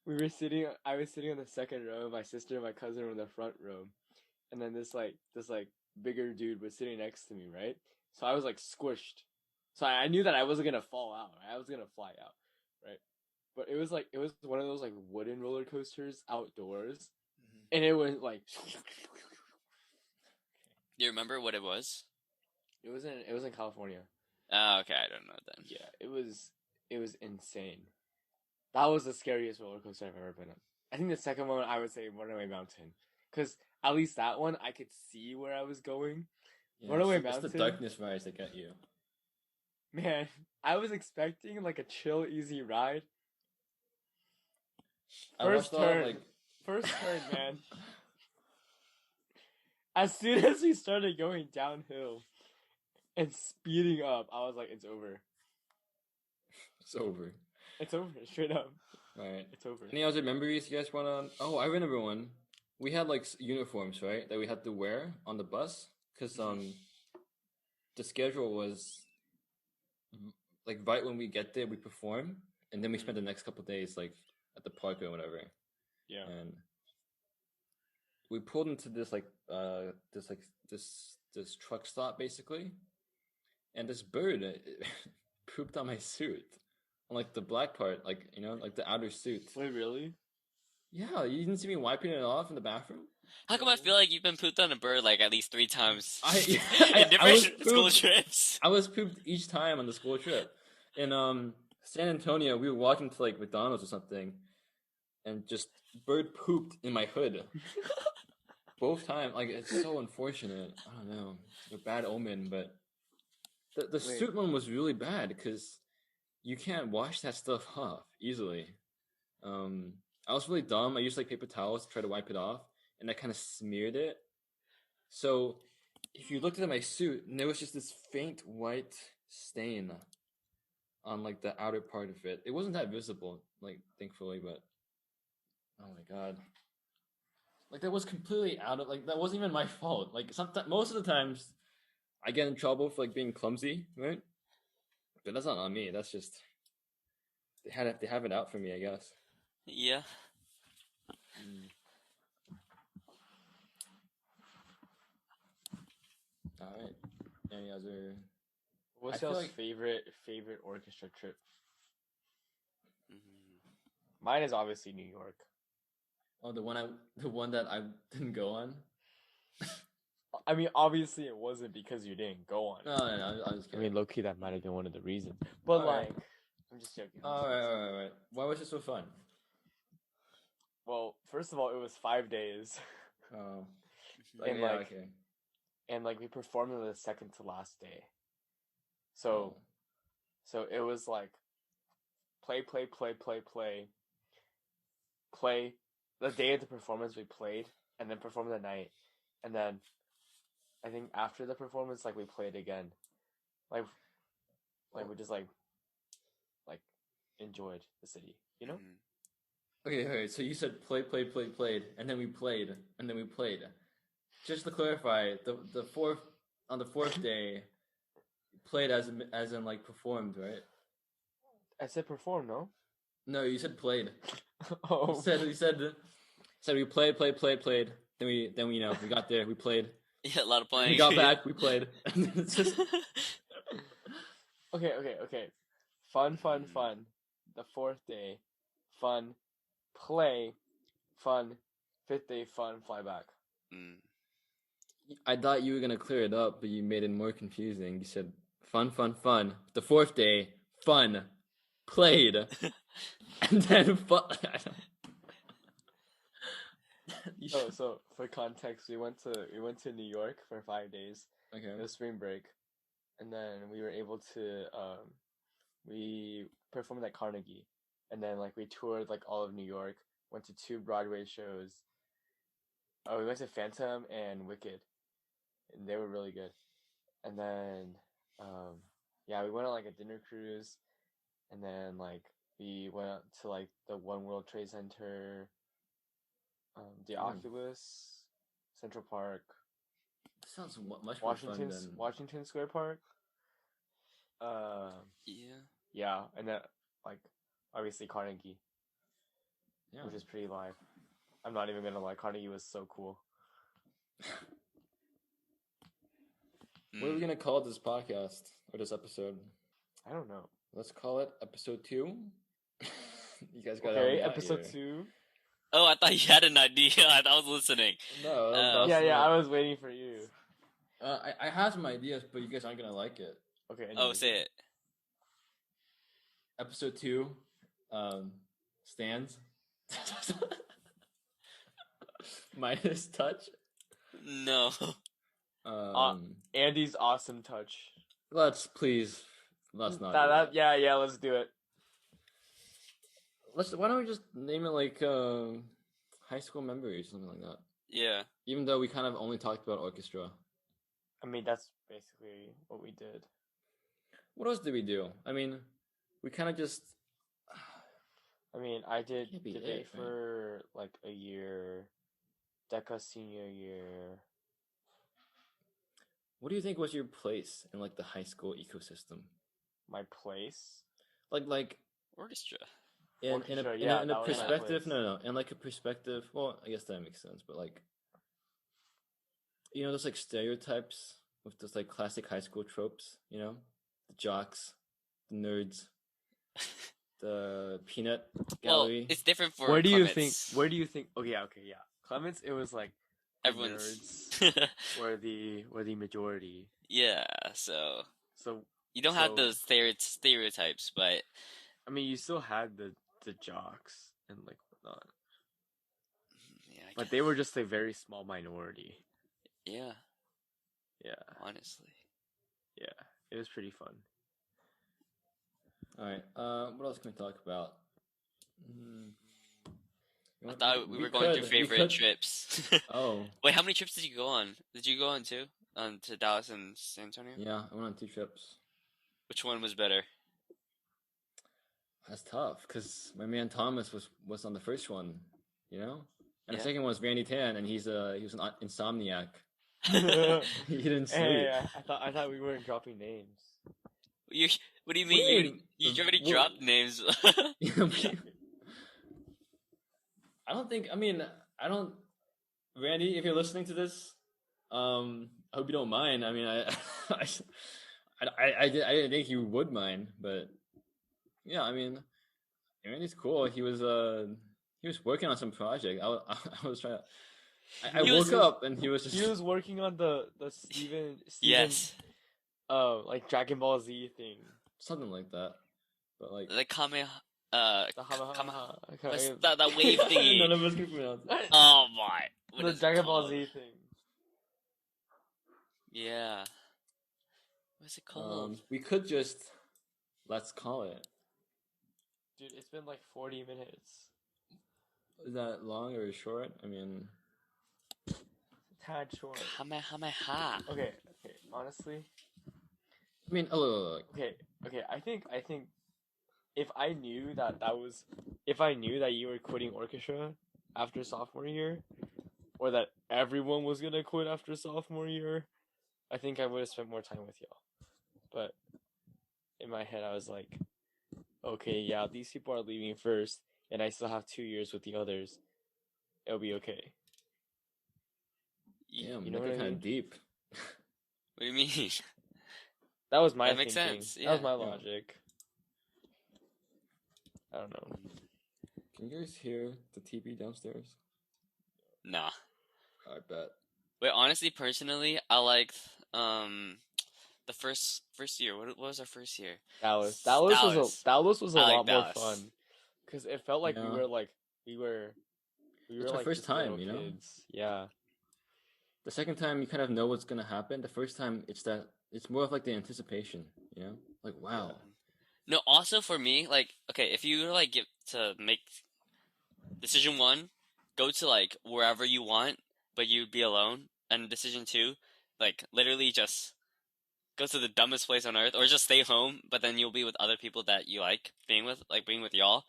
I was sitting on the second row, my sister and my cousin were in the front row. And then this bigger dude was sitting next to me, right? So I was like squished. So I knew that I wasn't gonna fall out. Right? I was gonna fly out, right? But it was one of those like wooden roller coasters outdoors, and it was like. Do you remember what it was? It was in California. Oh, okay, I don't know then. Yeah, it was insane. That was the scariest roller coaster I've ever been on. I think the second one I would say Runaway Mountain, because at least that one I could see where I was going. Yeah, Runaway it's Mountain. the darkness rides that get you. Man, I was expecting like a chill, easy ride. First turn, man. As soon as we started going downhill and speeding up, I was like, "It's over. It's over. It's over. Straight up. Right. It's over." Any other memories you guys want on? Oh, I remember one. We had like uniforms, right, that we had to wear on the bus because the schedule was like right when we get there we perform, and then we spend the next couple of days like at the park or whatever. Yeah. And we pulled into this this truck stop basically, and this bird pooped on my suit, on like the black part, like you know, like the outer suit. Wait, really? Yeah, you didn't see me wiping it off in the bathroom? How come I feel like you've been pooped on a bird like at least 3 times I in different was school pooped. trips? I was pooped each time on the school trip. In San Antonio, we were walking to like McDonald's or something, and just bird pooped in my hood. Both times. Like, it's so unfortunate. I don't know. It's a bad omen, but the suit one was really bad because you can't wash that stuff off easily. I was really dumb. I used like paper towels to try to wipe it off, and I kind of smeared it. So if you looked at my suit, and there was just this faint white stain on like the outer part of it. It wasn't that visible, like thankfully, but oh my god, like that was completely out of like that wasn't even my fault. Like most of the times, I get in trouble for like being clumsy, right? But that's not on me. That's just they have it out for me, I guess. Yeah. All right. Any other? What's I feel your like- favorite orchestra trip? Mine is obviously New York. Oh, the one that I didn't go on. I mean, obviously it wasn't because you didn't go on it. No, I was I kidding. mean, low key, that might have been one of the reasons. But Alright. like, I'm just joking. All right. Why was it so fun? Well, first of all, it was 5 days, Oh, And, yeah, like, okay. and like we performed on the second to last day. Oh. So it was like play. The day of the performance we played, and then performed the night, and then I think after the performance, like we played again, like we just like enjoyed the city, you know? Okay. So you said played, and then we played, Just to clarify, the fourth day, played as in like performed, right? I said perform, no? No, you said played. Oh, You said we played. Then we we got there, we played. Yeah, a lot of playing. We got back, we played. It's just okay. Fun. The fourth day, fun. Play, fun. Fifth day, fun. Fly back. I thought you were gonna clear it up, but you made it more confusing. You said fun. The fourth day, fun, played, And then So for context, we went to New York for 5 days. Okay. It was spring break, and then we were able to we performed at Carnegie, and then like we toured like all of New York. Went to 2 Broadway shows. Oh, we went to Phantom and Wicked, and they were really good. And then yeah, we went on like a dinner cruise, and then like we went out to like the One World Trade Center, the Oculus, Central Park, Sounds much more fun than Washington Square Park. Yeah. Yeah, and then like obviously Carnegie, yeah. which is pretty live. I'm not even gonna lie, Carnegie was so cool. What are we gonna call this podcast or this episode? I don't know. Let's call it episode 2. You guys got Okay, episode 2. Oh, I thought you had an idea. I was listening. No. Yeah, I was waiting for you. I have some ideas, but you guys aren't gonna like it. Okay. Oh, say it. Episode 2, stands. Minus touch. No. Andy's awesome touch. Let's not. Do that. Yeah, let's do it. Why don't we just name it like high school memories, something like that? Yeah. Even though we kind of only talked about orchestra. I mean, that's basically what we did. What else did we do? I mean, we kind of just. I mean, I did Can't be debate it, right? for like a year. Deca senior year. What do you think was your place in like the high school ecosystem? My place? Orchestra. In Orchestra, a yeah, that was my perspective, place. no, in like a perspective. Well, I guess that makes sense, but like, those like stereotypes with those like classic high school tropes. The jocks, the nerds, the peanut Well, gallery. it's different for Where do you Clements. think? Okay, yeah. Clements, it was like Everyone's. nerds were the majority. Yeah, so So you don't have those stereotypes, but I mean, you still had the jocks and like whatnot, yeah, I but guess. they were just a very small minority. Yeah, Yeah, honestly. it was pretty fun. All right. What else can we talk about? I thought we were going through favorite trips. Oh. Wait, how many trips did you go on? Did you go on two? To Dallas and San Antonio? Yeah, I went on 2 trips. Which one was better? That's tough because my man Thomas was on the first one, and Yeah. the second one was Randy Tan, and he was an insomniac. He didn't sleep. Hey, I thought we weren't dropping names. What do you mean? You already dropped names. I don't think. I don't. Randy, if you're listening to this, I hope you don't mind. I mean, I didn't think you would mind, but yeah, I mean, Randy's cool. He was working on some project. I was trying to. I woke up and he was just. He was working on the Steven. Yes. Like Dragon Ball Z thing. Something like that, but like. The Kame. The What's that wave thingy? None of us can pronounce it. Oh my! What the is it Dragon Ball called? Z thing. Yeah. What's it called? We could just. Let's call it. Dude, it's been like 40 minutes. Is that long or short? I mean. Tad short. Kamehameha. Okay. Honestly. I mean, look. Okay. I think if I knew that you were quitting orchestra after sophomore year, or that everyone was gonna quit after sophomore year, I think I would have spent more time with y'all. But in my head, I was like, okay, yeah, these people are leaving first, and I still have 2 years with the others. It'll be okay. Damn, you know that what got I kind mean? of deep. What do you mean? That was my That makes thinking. sense, That was yeah. my logic. I don't know. Can you guys hear the TV downstairs? Nah. I bet. Wait, honestly, personally, I liked the first year. What was our first year? Dallas was a I like lot more Dallas. fun. because it felt like Yeah. we were like we were It's our like first just little time, you know? kids. Yeah. The second time you kind of know what's gonna happen. The first time it's more of like the anticipation, you know? Like wow. No, also for me, like, okay, if you were like get to make decision 1, go to like wherever you want, but you'd be alone, and decision 2, like literally just go to the dumbest place on earth, or just stay home, but then you'll be with other people that you like being with y'all.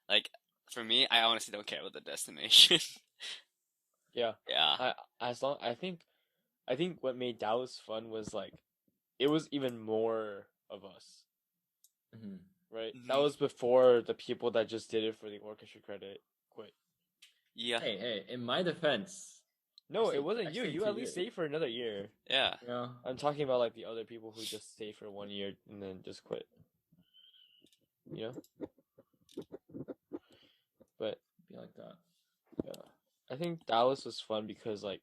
Like for me, I honestly don't care about the destination. Yeah. Yeah. I think what made Dallas fun was like it was even more of us, Mm-hmm. right? Mhm. That was before the people that just did it for the orchestra credit quit. Yeah. Hey, in my defense, No, I it wasn't I you. stayed You 2 at least years. stayed for another year. Yeah. Yeah. I'm talking about like the other people who just stay for 1 year and then just quit. You know? But Be like that. yeah. I think Dallas was fun because like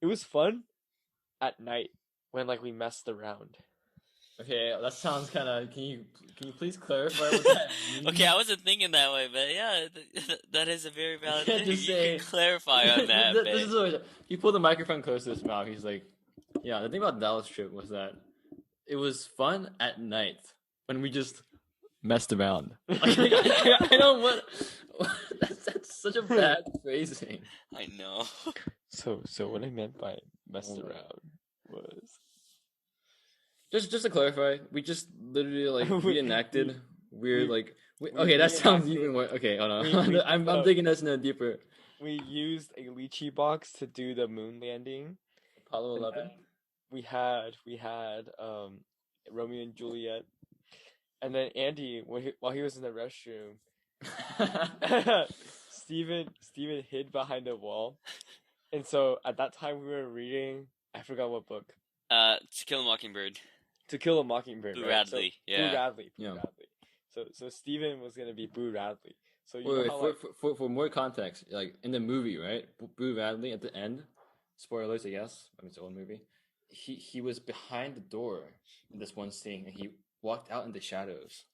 it was fun at night when like we messed around. Okay, that sounds kind of. Can you please clarify what that means? Okay, I wasn't thinking that way, but yeah, that is a very You valid can't thing. just You say. can clarify on that This bit. is what he pulled the microphone close to his mouth. He's like, "Yeah, the thing about Dallas trip was that it was fun at night when we just messed around." I don't want. That's such a bad phrasing. I know. So what I meant by messed Oh my. around was Just to clarify, we just literally like We- reenacted weird we- like. we Okay, that sounds reenacted- even worse. Okay, hold on. we- I'm taking this in a deeper. we used a lychee box to do the moon landing. Apollo And 11. we had Romeo and Juliet, and then Andy while he was in the restroom, Steven hid behind a wall, and so at that time we were reading, I forgot what book, To Kill a Mockingbird. To Kill a Mockingbird. Boo right? Radley, So, yeah. Boo Radley. Yeah. So Steven was gonna be Boo Radley. So you Wait, know how for more context, like in the movie, right? Boo Radley at the end, spoilers, I guess. I mean, it's an old movie. He was behind the door in this one scene, and he walked out in the shadows.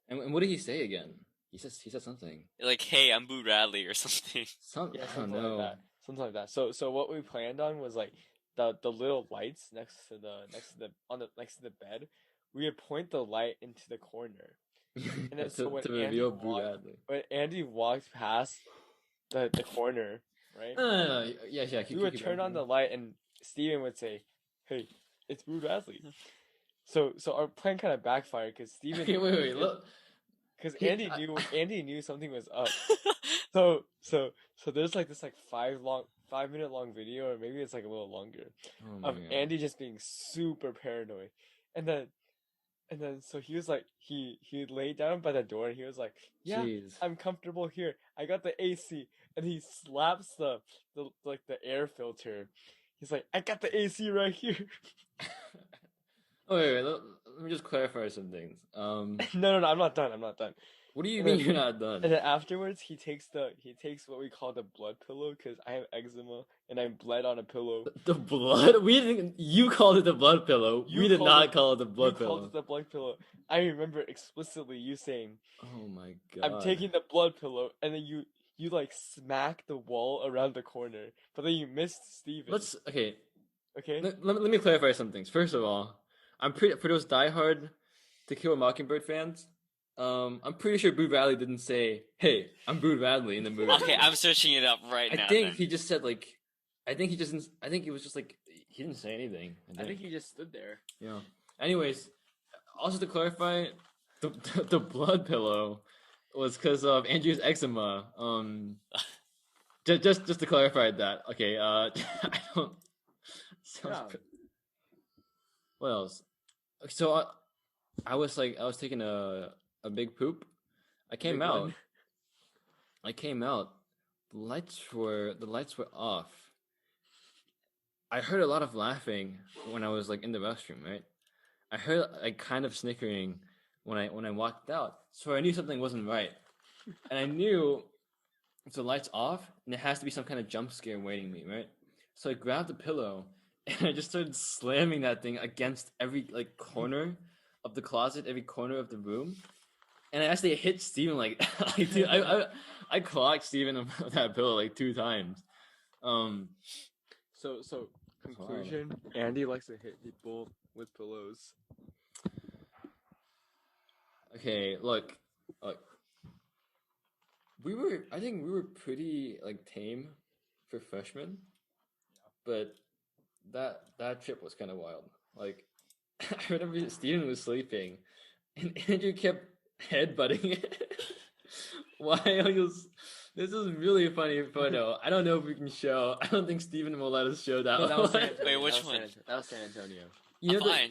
And what did he say again? He said something. Like, hey, I'm Boo Radley or something. yeah, I don't something know. like that. Something like that. So what we planned on was like the little lights next to the bed. We would point the light into the corner. And then so when to Andy reveal Boo walked, Radley. when Andy walked past the corner, right? No. Yeah. We would turn on the light and Steven would say, "Hey, it's Boo Radley." So our plan kind of backfired because Steven Okay, wait. Look. because He- Andy knew something was up. So there's like this like 5-minute long video, or maybe it's like a little longer, Oh my of God. Andy just being super paranoid, and then so he was like he laid down by the door and he was like, "Yeah, Jeez. I'm comfortable here. I got the AC," and he slaps the air filter. He's like, "I got the AC right here." Oh, wait. Let me just clarify some things. No, I'm not done. What do you And mean then- you're not done? And then afterwards, he takes what we call the blood pillow because I have eczema and I bled on a pillow. The blood? We didn't. You called it the blood pillow. You We did called not it- call it the blood You pillow. called it the blood pillow. I remember explicitly you saying, Oh my God. "I'm taking the blood pillow," and then you like smack the wall around the corner, but then you missed Steven. Okay. Okay. Let me clarify some things. First of all, I'm pretty for those diehard To Kill a Mockingbird fans. I'm pretty sure Boo Radley didn't say, "Hey, I'm Boo Radley" in the movie. Okay, I'm searching it up right now. I think then. he just said like. I think it was just like he didn't say anything. I think he just stood there. Yeah. Anyways, also to clarify, the blood pillow was because of Andrew's eczema. Just to clarify that. Okay. I don't. Yeah. What else? So I was taking a big poop. I came Big out. one. The lights were off. I heard a lot of laughing when I was like in the restroom, right? I heard like kind of snickering when I walked out, so I knew something wasn't right, and I knew if the lights off, and there has to be some kind of jump scare awaiting me, right? So I grabbed the pillow and I just started slamming that thing against every like corner of the closet, every corner of the room, and I actually hit Steven like, like dude, I clocked Steven with that pillow like 2 times. So conclusion: Andy likes to hit people with pillows. Okay, look. I think we were pretty like tame for freshmen, but that trip was kind of wild. Like, I remember Steven was sleeping, and Andrew kept headbutting it. While he was, this is really a funny photo. I don't know if we can show. I don't think Steven will let us show that. No, that was San one. Antonio. Wait, which one? That was San Antonio. You know the, Fine.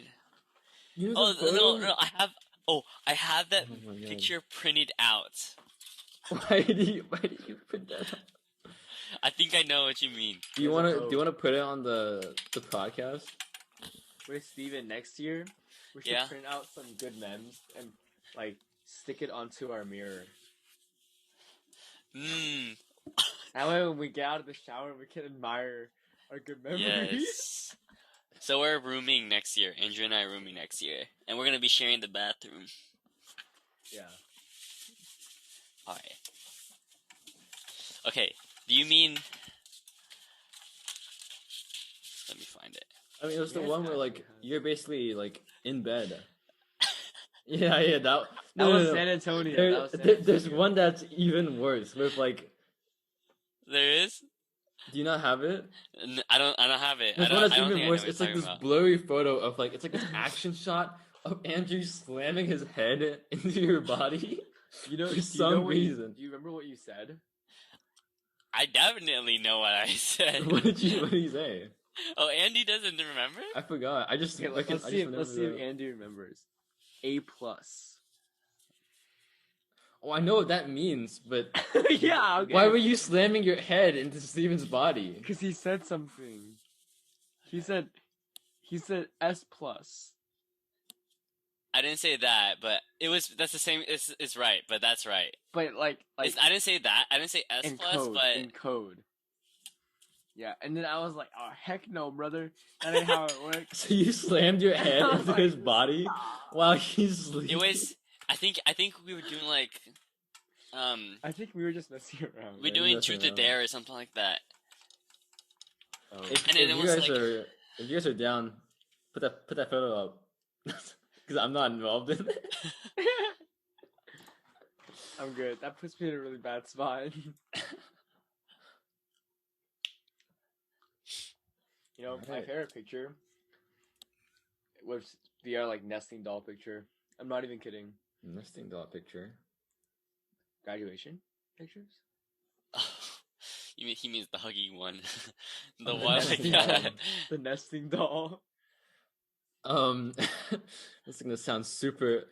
you know Oh the photo? no, I have that Oh my God. picture printed out. Why did you put that up? I think I know what you mean. Do you There's a want to put it on the podcast? With Steven next year, we should Yeah. print out some good memes and like stick it onto our mirror. That way, when we get out of the shower, we can admire our good memories. Yes. So we're rooming next year. Andrew and I are rooming next year, and we're gonna be sharing the bathroom. Yeah. All right. Okay. Do you mean? Let me find it. I mean, it was the Yes, one where like actually has. you're basically like in bed. Yeah, That was San Antonio. That was San There's Antonio. one that's even worse with like. There is. Do you not have it? I don't have it. There's I one don't that's think even I know worse. what It's you're like this talking about. blurry photo of like it's like this action shot of Andrew slamming his head into your body. You know, For do some you know reason. do you remember what you said? I definitely know what I said. What did you say? Oh, Andy doesn't remember? I forgot. I just Okay, let's I see. just Let's see if remember Andy remembers. A plus. Oh, I know what that means, but Yeah. Okay. why were you slamming your head into Steven's body? Because he said something. He said S plus. I didn't say that, but that's the same. It's right, but that's right. But like I didn't say that. I didn't say S in plus, code. but In code. Yeah, and then I was like, "Oh heck no, brother! That ain't how it works." So you slammed your head I was into like, his body while he's sleeping? it was. I think we were doing like, I think we were just messing around. we're Yeah, doing messing truth or around. dare or something like that. Oh. If, And then if it you was guys like- are if you guys are down, put that photo up because I'm not involved in it. I'm good. That puts me in a really bad spot. You know, my Alright. favorite picture was the like nesting doll picture. I'm not even kidding. Nesting doll picture. Graduation pictures. You mean he means the huggy one, the Oh, one like nesting that. doll. The nesting doll. This is gonna sound super.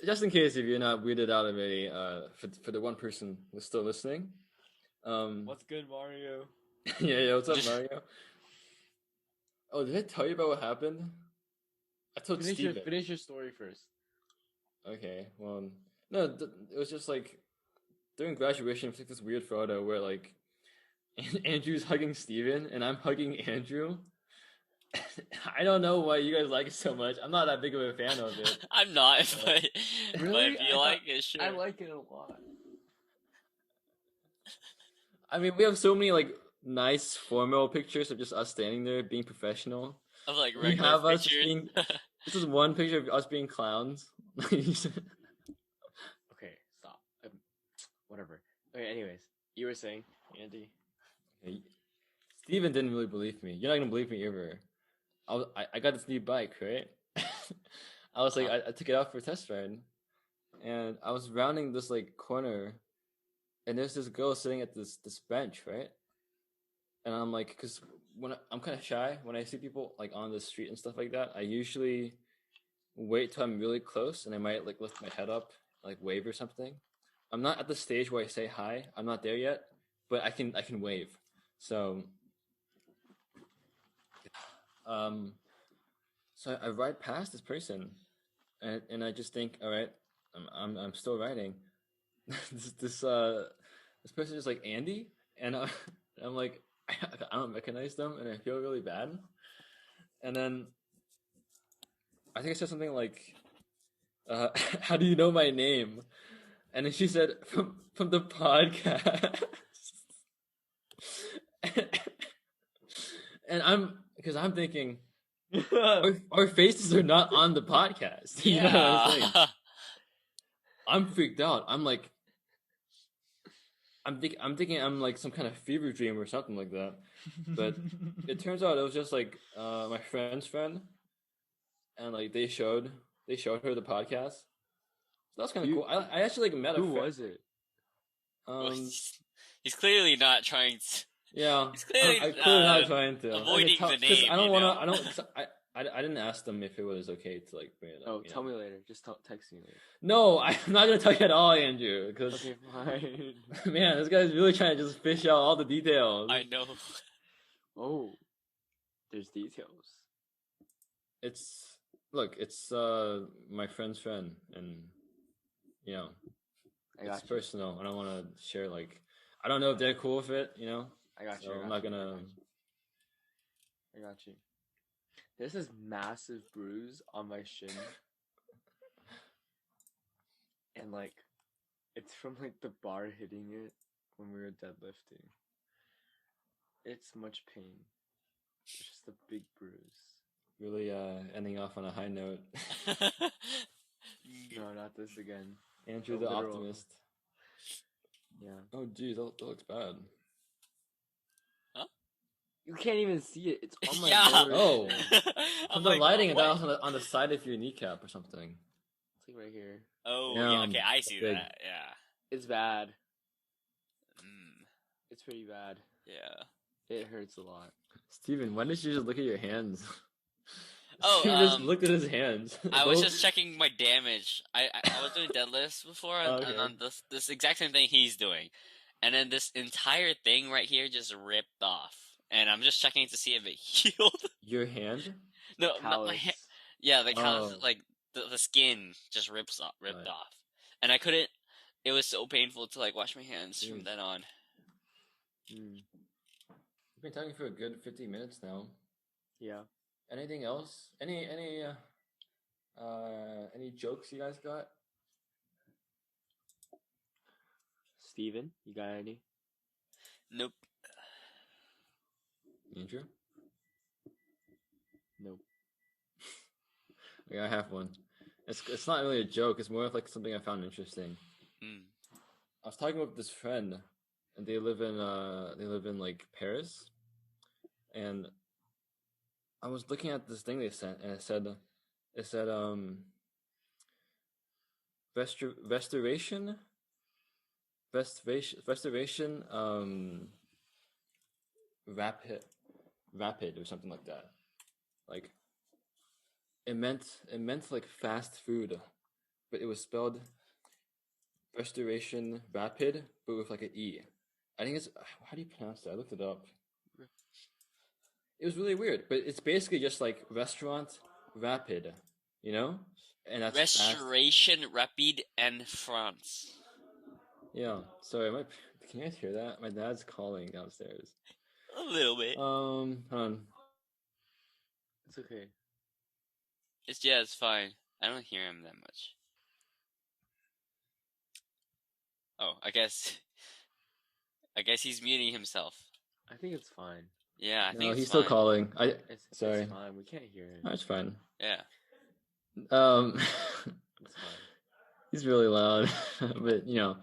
Just in case if you're not weirded out already, for the one person who's still listening, What's good, Mario? yeah, what's up, Mario? Oh, did I tell you about what happened? I told Steven. Finish your story first. Okay, well, no, it was just like during graduation, we took this weird photo where like Andrew's hugging Steven and I'm hugging Andrew. I don't know why you guys like it so much. I'm not that big of a fan of it. I'm not, but Really? if you like it, sure. I like it a lot. I mean, we have so many like nice formal pictures of just us standing there being professional. Of like We regular have us pictures. being. This is one picture of us being clowns. Okay, stop. Whatever. Okay, anyways, you were saying, Andy. Steven didn't really believe me. You're not gonna believe me ever. I got this new bike, right? I was like, I took it out for a test ride, and I was rounding this like corner, and there's this girl sitting at this bench, right? And I'm like, because I'm kind of shy when I see people like on the street and stuff like that. I usually wait till I'm really close, and I might like lift my head up, like wave or something. I'm not at the stage where I say hi. I'm not there yet, but I can wave. So, so I ride past this person, and I just think, all right, I'm still riding. this person is like Andy, and I'm like, I don't recognize them, and I feel really bad. And then I think I said something like, how do you know my name? And then she said, from the podcast. And because I'm thinking, our faces are not on the podcast. You know what I'm saying? Yeah. I'm freaked out. I'm like, I'm thinking I'm like some kind of fever dream or something like that. But it turns out it was just like my friend's friend, and like they showed her the podcast. So that's kind of cool. I actually like met a Who friend. was it? He's clearly not trying to. Yeah, He's clearly, I'm clearly not trying to avoiding the name. I don't you want know? to. I didn't ask them if it was okay to like bring it up. Oh, you tell know? me later. Just text me later. No, I'm not gonna tell you at all, Andrew. Because Okay, fine. man, this guy's really trying to just fish out all the details. I know. Oh, there's details. It's my friend's friend, and you know, I got it's you. personal. I don't want to share like I don't know if they're cool with it. You know, I got you. so I I'm got not you, gonna. I got you. There's this massive bruise on my shin. And like, it's from like the bar hitting it when we were deadlifting. It's much pain. It's just a big bruise. Really ending off on a high note. No, not this again. Andrew A the literal- optimist. Yeah. Oh geez, that looks bad. You can't even see it. It's on my Yeah. lower Oh. shin. From I'm the like, lighting, what? that was on the side of your kneecap or something. It's like right here. Oh, Yeah, yeah, okay, I see big. that. Yeah. It's bad. Mm, It's pretty bad. yeah. It hurts a lot. Steven, why didn't you just look at your hands? Oh, Steven just looked at his hands. I was Both- just checking my damage. I was doing deadlifts before, Okay. and on this exact same thing he's doing, and then this entire thing right here just ripped off, and I'm just checking to see if it healed. your hand. No, not my Callus. hand. Yeah, the callus, Oh. like the skin just ripped Right. off, and I couldn't. It was so painful to like wash my hands from Jeez. then on. Mm, We've been talking for a good 50 minutes now. yeah. Anything else? Any jokes you guys got? Steven, you got any? Nope. Andrew? Nope. Yeah, I have one. It's not really a joke. It's more of like something I found interesting. Mm. I was talking with this friend, and they live in like Paris, and I was looking at this thing they sent, and it said restoration rapid or something like that. Like it meant like fast food, but it was spelled restoration rapid, but with like an E. I think it's how do you pronounce that? I looked it up. It was really weird, but it's basically just like restaurant rapid, you know, and that's fast. Restoration Rapide and France. Yeah. Sorry, can you guys hear that? My dad's calling downstairs. A little bit. Hold on. It's okay. It's fine. I don't hear him that much. Oh, I guess he's muting himself. I think it's fine. Yeah, I No, think it's he's fine. still calling. It's Sorry. fine. We can't hear it. No, it's fine. Yeah. It's fine. He's really loud, but you know,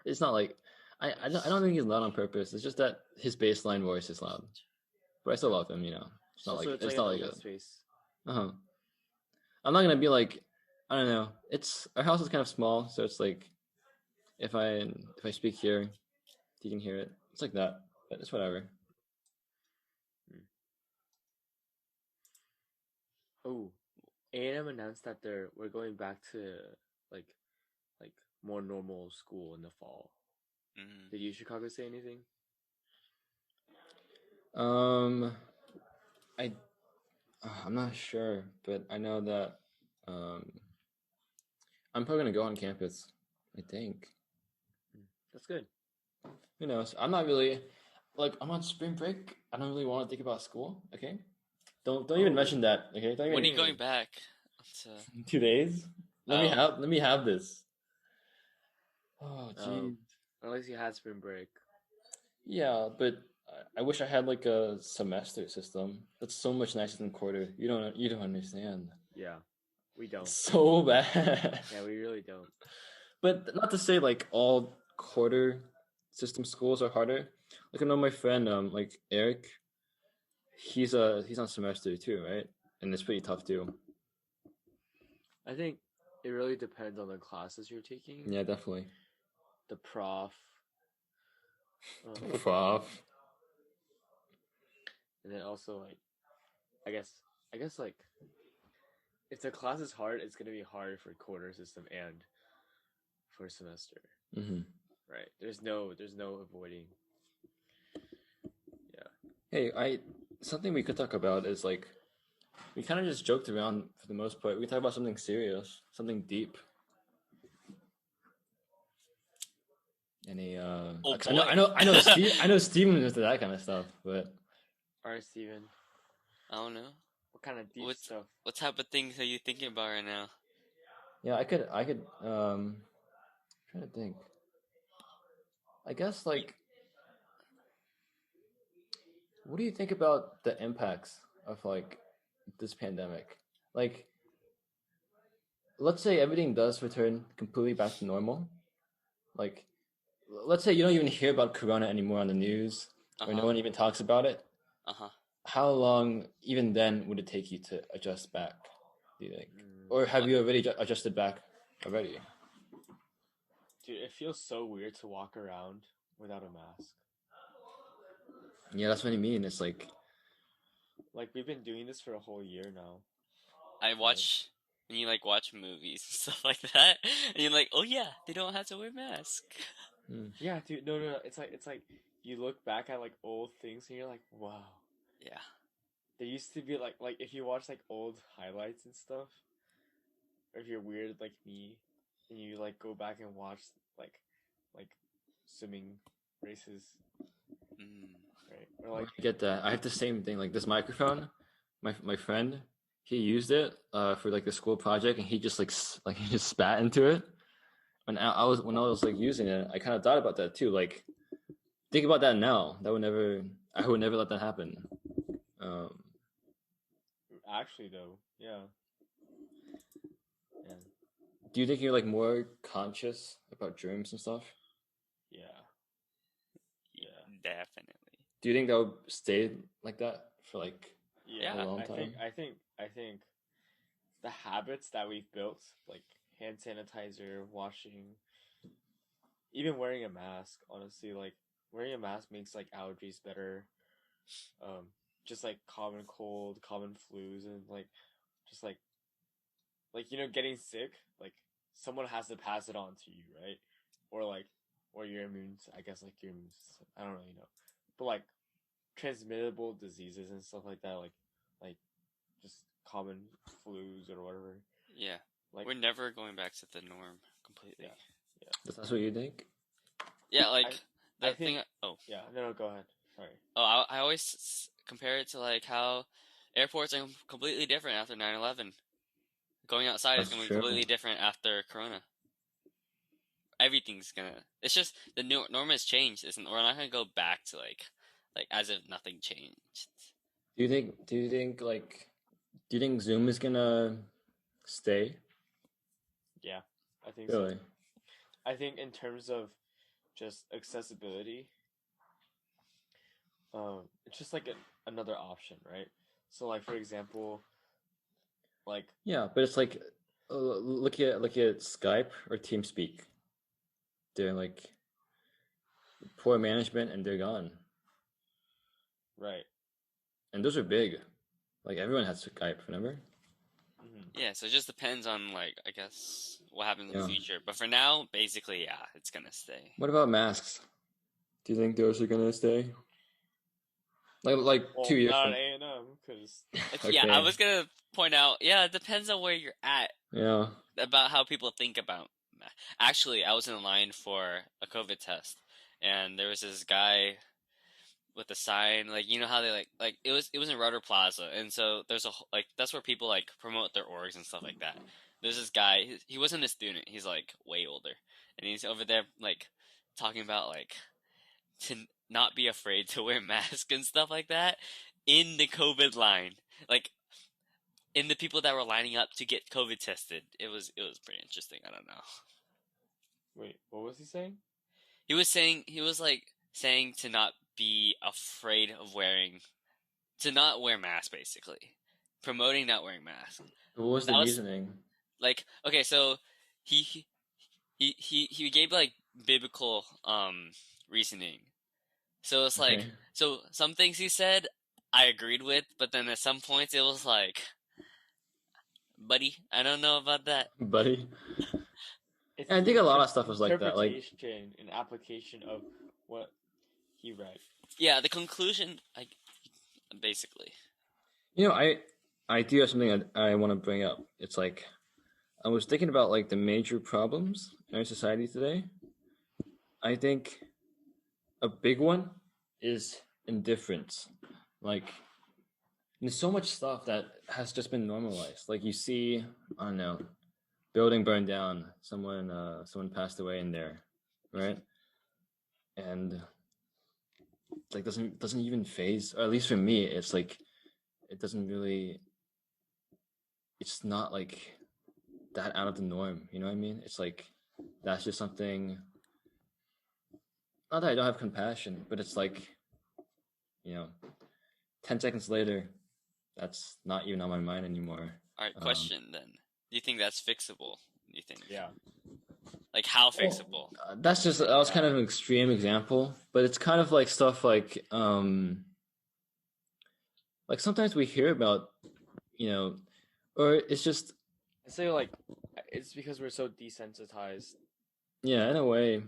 it's not like I don't think he's loud on purpose. It's just that his baseline voice is loud, but I still love him. You know, it's not So like it's not like a. space. I'm not gonna be like I don't know. It's our house is kind of small, so it's like if I speak here, you can hear it. It's like that, but it's whatever. Oh, A&M announced that we're going back to like more normal school in the fall. Mm. Did Chicago say anything? I'm not sure, but I know that I'm probably gonna go on campus. I think. That's good. Who knows? I'm not really like I'm on spring break. I don't really want to think about school. Okay, don't even mention that. Okay, don't even. When are you going back? 2 days. Let me have this. Oh, geez. Unless you had spring break. Yeah, but I wish I had like a semester system. That's so much nicer than quarter. You don't understand. Yeah, we don't. It's so bad. Yeah, we really don't. But not to say like all quarter system schools are harder. Like I know my friend, like Eric, he's on semester too, right? And it's pretty tough too. I think it really depends on the classes you're taking. Yeah, definitely. The prof. Prof. And then also like, I guess like, if the class is hard, it's gonna be hard for quarter system and for semester. Mm-hmm. Right. There's no avoiding. Yeah. Hey, something we could talk about is like we kind of just joked around for the most part. We talk about something serious, something deep. Any Oh, I know Steven is into that kind of stuff, but Alright, Steven. I don't know. What kind of deep stuff? What type of things are you thinking about right now? yeah, I could trying to think. I guess like what do you think about the impacts of like this pandemic? Like let's say everything does return completely back to normal. Like let's say you don't even hear about corona anymore on the news or no one even talks about it. How long even then would it take you to adjust back, do you think? Or have you already adjusted back already? Dude, it feels so weird to walk around without a mask. Yeah, that's what I mean. It's like we've been doing this for a whole year now. I watch when you like watch movies and stuff like that, and you're like, oh yeah, they don't have to wear masks. Yeah, dude. No. It's like you look back at like old things and you're like, wow. Yeah. There used to be like if you watch like old highlights and stuff, or if you're weird like me, and you like go back and watch like swimming races, right? Or like I get that. I have the same thing. Like this microphone, my friend, he used it for like the school project, and he just he just spat into it. And I was like using it, I kind of thought about that too. Like, think about that now. I would never let that happen. Actually, though, yeah. Do you think you're like more conscious about germs and stuff? Yeah. Definitely. Do you think that would stay like that for like a long time? I think the habits that we've built, like hand sanitizer, washing, even wearing a mask, honestly, like wearing a mask makes like allergies better. Just like common cold, common flus, and like just like getting sick, like someone has to pass it on to you, right? Or your immune, I guess like your immune system. I don't really know, but like transmittable diseases and stuff like that, like just common flus or whatever. Yeah. Like we're never going back to the norm completely. Yeah. That's what you think? Yeah, like I think. Yeah. No, go ahead. Sorry. I always compare it to like how airports are completely different after 9/11. Going outside is going to be completely different after Corona. Everything's gonna. It's just the norm has changed. We're not gonna go back to like as if nothing changed. Do you think Zoom is gonna stay? Yeah, I think really? So. I think in terms of just accessibility, it's just like another option, right? So, like for example, like yeah, but it's like look at Skype or TeamSpeak. They're like poor management and they're gone. Right. And those are big. Like everyone has Skype, remember? Yeah, so it just depends on like I guess what happens in the future. But for now, basically, yeah, it's gonna stay. What about masks? Do you think those are gonna stay? Like 2 years. Not A&M, because okay. Yeah, I was gonna point out. Yeah, it depends on where you're at. Yeah. About how people think about. Actually, I was in line for a COVID test, and there was this guy with a sign, like you know how they like it was in Rudder Plaza, and so there's that's where people like promote their orgs and stuff like that. there's this guy. He wasn't a student. He's like way older, and he's over there like talking about like to not be afraid to wear masks and stuff like that in the COVID line, like in the people that were lining up to get COVID tested. It was pretty interesting. I don't know. Wait, what was he saying? He was saying to not be afraid of to not wear masks, basically promoting not wearing masks. What was the reasoning? Like, okay, so he gave like biblical reasoning. So it's like, so some things he said I agreed with, but then at some points it was like, buddy, I don't know about that. Buddy. I think a lot of stuff was like that, like interpretation and application of what he read. Yeah, the conclusion, like, basically. You know, I do have something I want to bring up. It's like, I was thinking about like the major problems in our society today. I think a big one is indifference. Like, there's so much stuff that has just been normalized. Like you see, I don't know, building burned down, someone passed away in there, right? And like doesn't even phase, or at least for me, it's like it doesn't really. It's not like that out of the norm, you know what I mean? It's like that's just something. Not that I don't have compassion, but it's like, 10 seconds later, that's not even on my mind anymore. All right, question then. Do you think that's fixable? Do you think? Yeah. Like, how fixable? That was kind of an extreme example, but it's kind of like stuff like sometimes we hear about, or it's just. I say like, it's because we're so desensitized. Yeah, in a way.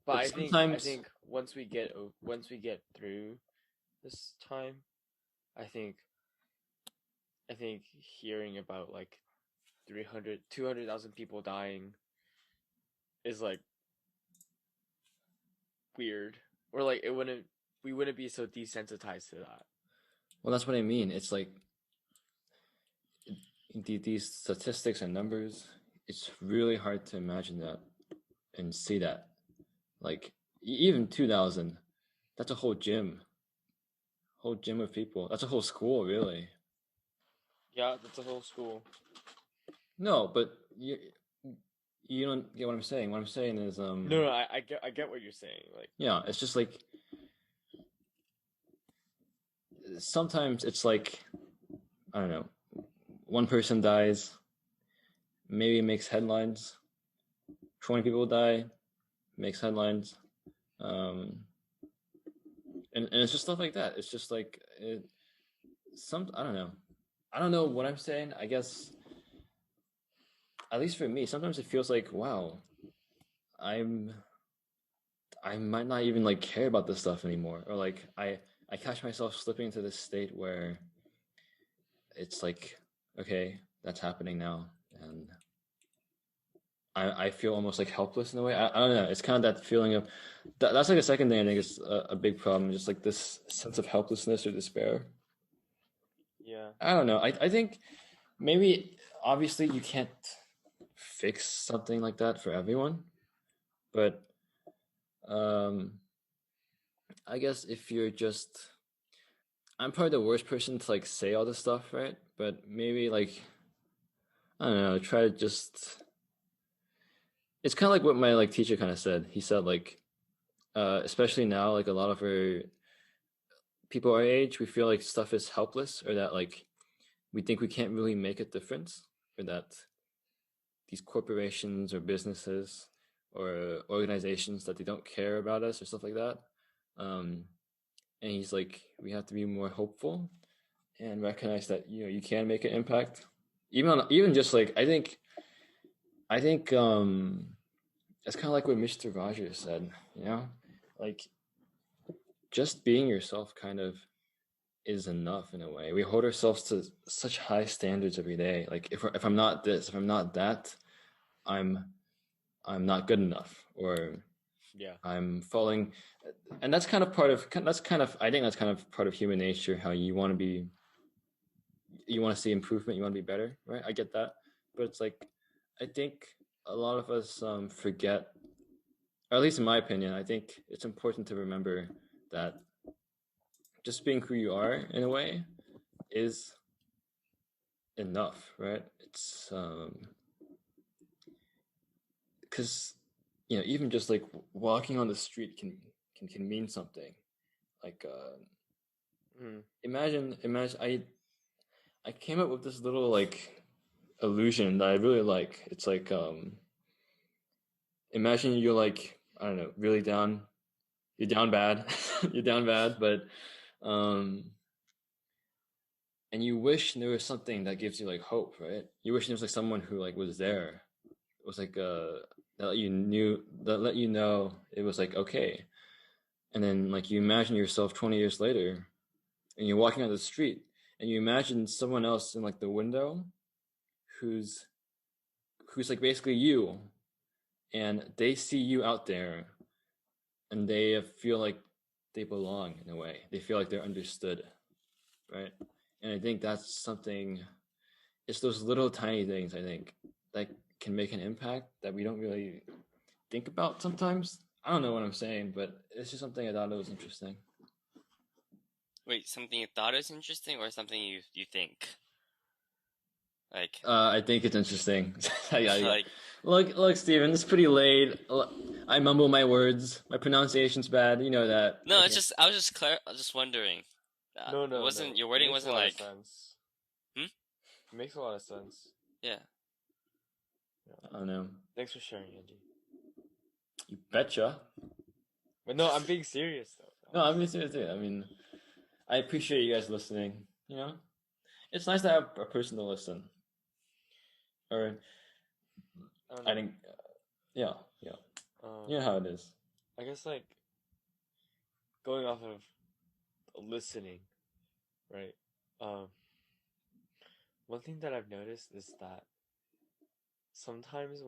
But I think once we get through this time, I think hearing about like 200,000 people dying is like weird, or like we wouldn't be so desensitized to that. Well, that's what I mean. It's like these statistics and numbers. It's really hard to imagine that and see that. Like even 2,000, that's a whole gym of people. That's a whole school, really. Yeah, that's a whole school. No, but you don't get what I'm saying. What I'm saying is No, I get what you're saying. Like, yeah, it's just like sometimes it's like, I don't know, one person dies, maybe it makes headlines. 20 people die, makes headlines, and it's just stuff like that. It's just like I don't know what I'm saying. I guess at least for me, sometimes it feels like, wow, I might not even like care about this stuff anymore, or like I catch myself slipping into this state where it's like, okay, that's happening now, and I feel almost like helpless in a way. I don't know. It's kind of that feeling of that's like a second thing I think is a big problem, just like this sense of helplessness or despair. Yeah. I don't know. I think maybe obviously you can't fix something like that for everyone, but I guess if you're just, I'm probably the worst person to like say all this stuff, right? But maybe like, I don't know, try to just. It's kind of like what my like teacher kind of said. He said like, especially now, like a lot of our people our age, we feel like stuff is helpless, or that like we think we can't really make a difference, or that these corporations or businesses or organizations that they don't care about us or stuff like that. And he's like, we have to be more hopeful and recognize that you can make an impact, even just like I think it's kind of like what Mr. Rogers said, like just being yourself kind of is enough in a way. We hold ourselves to such high standards every day. Like if I'm not this, if I'm not that, I'm not good enough, or yeah, I'm falling. And that's kind of I think that's kind of part of human nature, how you want to see improvement, you want to be better, right? I get that. But it's like, I think a lot of us forget, or at least in my opinion, I think it's important to remember that just being who you are in a way is enough, right? It's because even just like walking on the street can mean something. Like imagine I came up with this little like illusion that I really like. It's like imagine you're like, I don't know, really down. You're down bad. You're down bad, but and you wish there was something that gives you like hope, right? You wish there was like someone who like was there. It was like that let you know it was like okay. And then like you imagine yourself 20 years later and you're walking on the street and you imagine someone else in like the window who's like basically you, and they see you out there and they feel like they belong in a way. They feel like they're understood, right? And I think that's something. It's those little tiny things I think that can make an impact that we don't really think about sometimes. I don't know what I'm saying, but it's just something I thought it was interesting. Wait, something you thought is interesting, or something you think? Like, I think it's interesting. Yeah. like, Look, Steven, it's pretty late. I mumble my words. My pronunciation's bad. You know that. no, Okay. it's just I was just wondering. No, It wasn't no. your It wording makes wasn't a lot like of sense. Hmm? It makes a lot of sense. Yeah. I don't know. Thanks for sharing, Andy. You betcha. But no, I'm being serious though. No, I'm being serious too. I mean, I appreciate you guys listening. You know, it's nice to have a person to listen. Or I think, yeah. You know how it is. I guess like going off of listening, right? One thing that I've noticed is that sometimes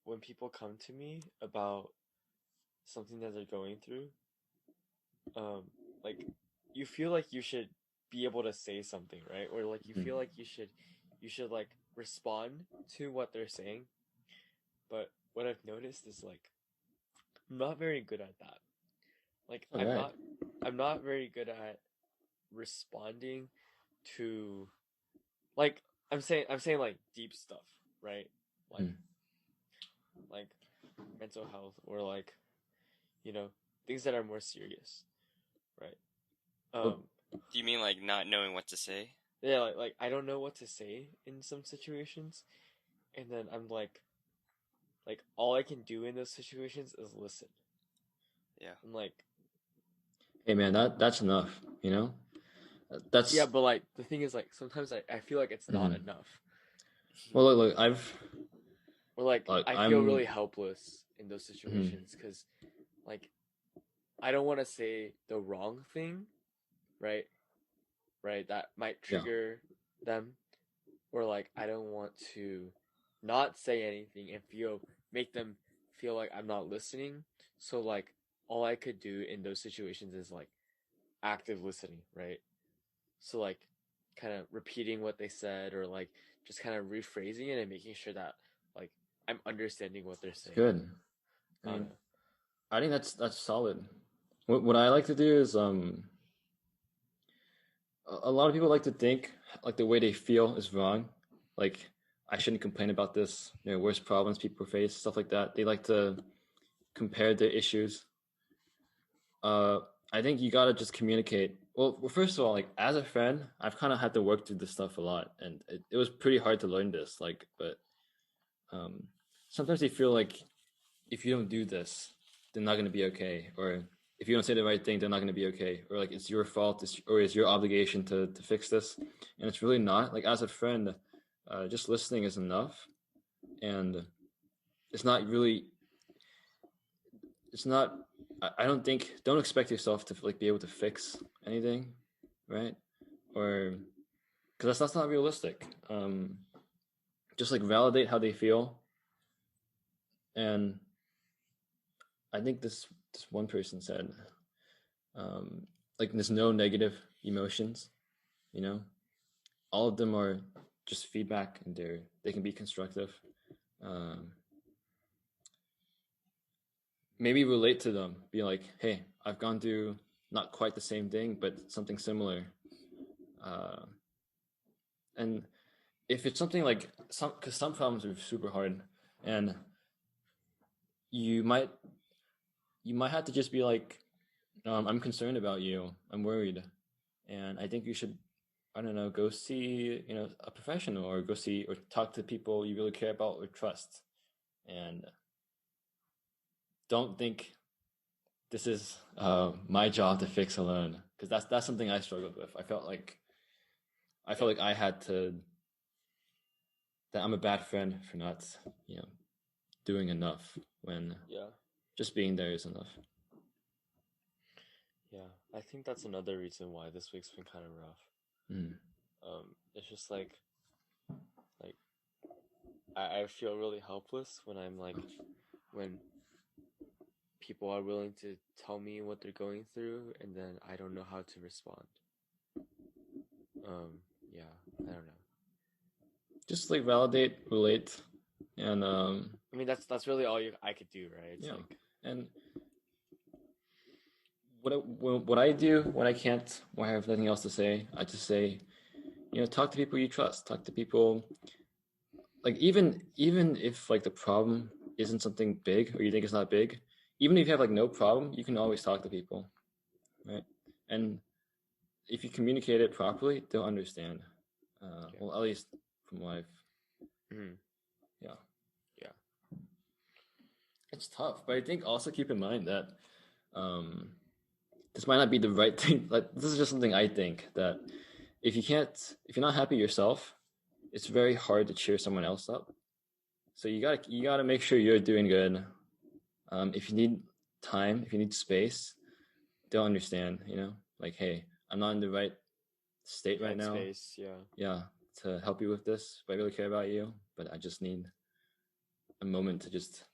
when people come to me about something that they're going through, like you feel like you should be able to say something, right? Or like you feel like you should like respond to what they're saying. But what I've noticed is like I'm not very good at that. Like I'm not very good at responding to like I'm saying like deep stuff, right? Like mental health or like things that are more serious, right? Do you mean like not knowing what to say? Yeah, like I don't know what to say in some situations, and then I'm like all I can do in those situations is listen. Yeah. I'm like, hey man, that's enough. You know, that's yeah, but like the thing is like sometimes I feel like it's not enough. Well, look, I feel really helpless in those situations because like I don't want to say the wrong thing, right? Right, that might trigger them, or like I don't want to not say anything and make them feel like I'm not listening. So like all I could do in those situations is like active listening, right? So like kind of repeating what they said or like just kind of rephrasing it and making sure that like I'm understanding what they're saying. Good. I think that's solid. What I like to do is a lot of people like to think like the way they feel is wrong. Like I shouldn't complain about this. Worst problems people face, stuff like that. They like to compare the issues. I think you gotta just communicate. Well, first of all, like as a friend, I've kind of had to work through this stuff a lot, and it was pretty hard to learn this. Like, but sometimes you feel like if you don't do this, they're not gonna be okay, or if you don't say the right thing, they're not gonna be okay, or like it's your fault, or it's your obligation to fix this, and it's really not. Like as a friend, just listening is enough, and it's not really. It's not. I don't think. Don't expect yourself to like be able to fix anything, right? Or because that's not realistic. Just like validate how they feel, and I think this one person said, like there's no negative emotions, all of them are just feedback, and they can be constructive. Maybe relate to them. Be like, hey, I've gone through not quite the same thing, but something similar. And if it's something like because some problems are super hard, and you might have to just be like, I'm concerned about you. I'm worried, and I think you should, I don't know, go see a professional, or go see or talk to people you really care about or trust, and don't think this is my job to fix alone, because that's something I struggled with. I felt like I had to, that I'm a bad friend for not doing enough when just being there is enough. Yeah, I think that's another reason why this week's been kind of rough. It's just like I feel really helpless when when people are willing to tell me what they're going through, and then I don't know how to respond. Yeah, I don't know. Just like validate, relate, and I mean that's really all I could do, right? It's and what I do when I can't, when I have nothing else to say, I just say, talk to people you trust. Talk to people, like even if like the problem isn't something big, or you think it's not big, even if you have like no problem, you can always talk to people, right? And if you communicate it properly, they'll understand. Well, at least from life. Yeah. It's tough, but I think also keep in mind that this might not be the right thing. Like, this is just something I think, that if you're not happy yourself, it's very hard to cheer someone else up. So you gotta make sure you're doing good. If you need time, if you need space, they'll understand. Like, hey, I'm not in the right state right now. Space, yeah, to help you with this, but I really care about you. But I just need a moment to just,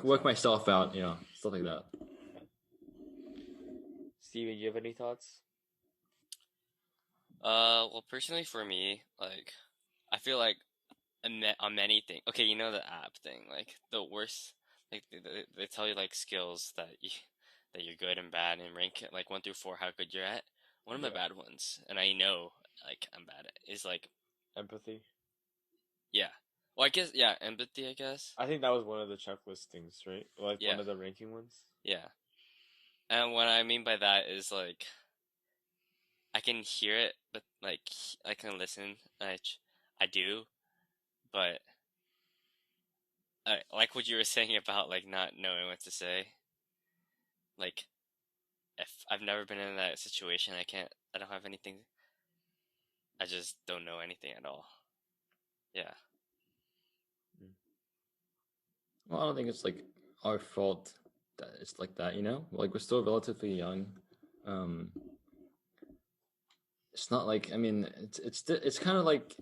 work myself out. Stuff like that. Steven, do you have any thoughts? Well, personally for me, like, I feel like on many things. Okay, the app thing, like the worst, like they tell you like skills that you're good and bad, and rank it like 1 through 4 how good you're at. One of my bad ones, and I know like I'm bad at, is like empathy. Yeah. Well, I guess empathy. I guess. I think that was one of the checklist things, right? Like one of the ranking ones. Yeah. And what I mean by that is like I can hear it, but like I can listen. I do, but like what you were saying about like not knowing what to say. Like, if I've never been in that situation, I don't have anything. I just don't know anything at all. Yeah. Well, I don't think it's like our fault that it's like that, Like, we're still relatively young. It's not like, I mean, it's kind of like,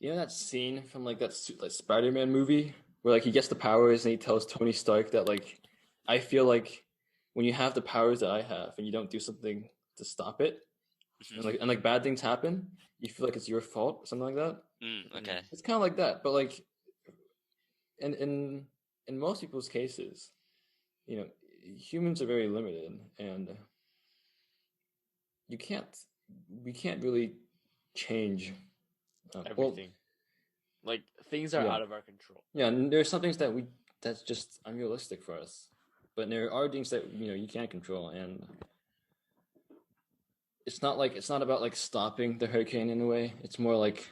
that scene from like that like Spider-Man movie where like he gets the powers and he tells Tony Stark that like, I feel like when you have the powers that I have and you don't do something to stop it, and like bad things happen, you feel like it's your fault or something like that. Okay. It's kind of like that, but like in most people's cases, humans are very limited, and we can't really change everything. Like, things are out of our control. Yeah, and there are some things that's just unrealistic for us, but there are things that you can't control, and it's not about like stopping the hurricane in a way. It's more like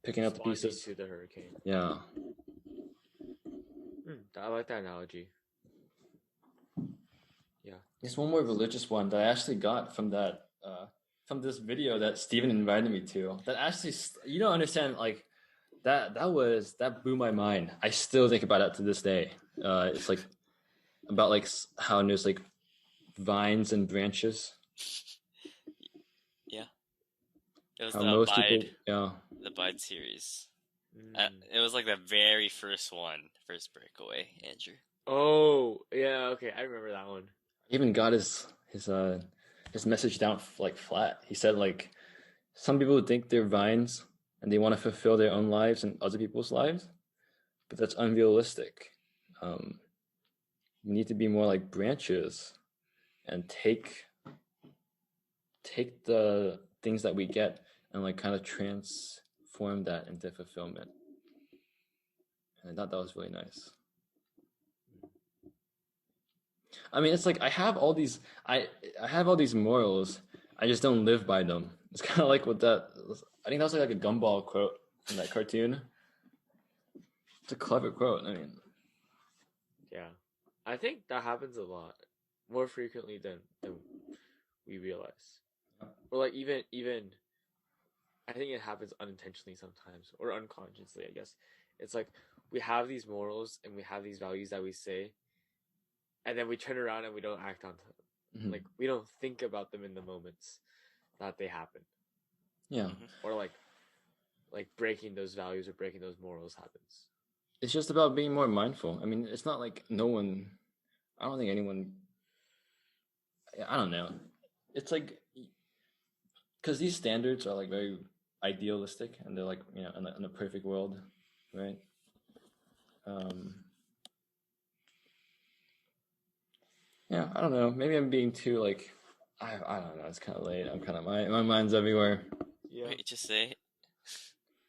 picking up the pieces to the hurricane. Yeah. I like that analogy. Yeah. There's one more religious one that I actually got from that from this video that Steven invited me to. That actually, you don't understand, like that blew my mind. I still think about it to this day. It's like about like how there's like vines and branches. Yeah. It was how the most Abide, people, yeah. The Abide series. It was like the very first breakaway, Andrew. Oh, yeah, okay, I remember that one. He even got his his message down like flat. He said like some people think they're vines and they want to fulfill their own lives and other people's lives, but that's unrealistic. We need to be more like branches and take the things that we get and like kind of transform that into fulfillment. And I thought that was really nice. I mean, it's like I have all these morals. I just don't live by them. It's kind of like what that. I think that was like a Gumball quote in that cartoon. It's a clever quote. I mean, Yeah, I think that happens a lot, more frequently than we realize. Or like even I think it happens unintentionally sometimes or unconsciously. I guess it's like we have these morals and we have these values that we say, and then we turn around and we don't act on them. Like we don't think about them in the moments that they happen. Yeah. Or like breaking those values or breaking those morals happens. It's just about being more mindful. I mean, it's not like I don't think anyone, I don't know. It's like, because these standards are like very idealistic and they're like, in a perfect world, right? Yeah, I don't know. Maybe I'm being too like, I don't know. It's kind of late. I'm kind of, my mind's everywhere. Yeah. Wait, just say it.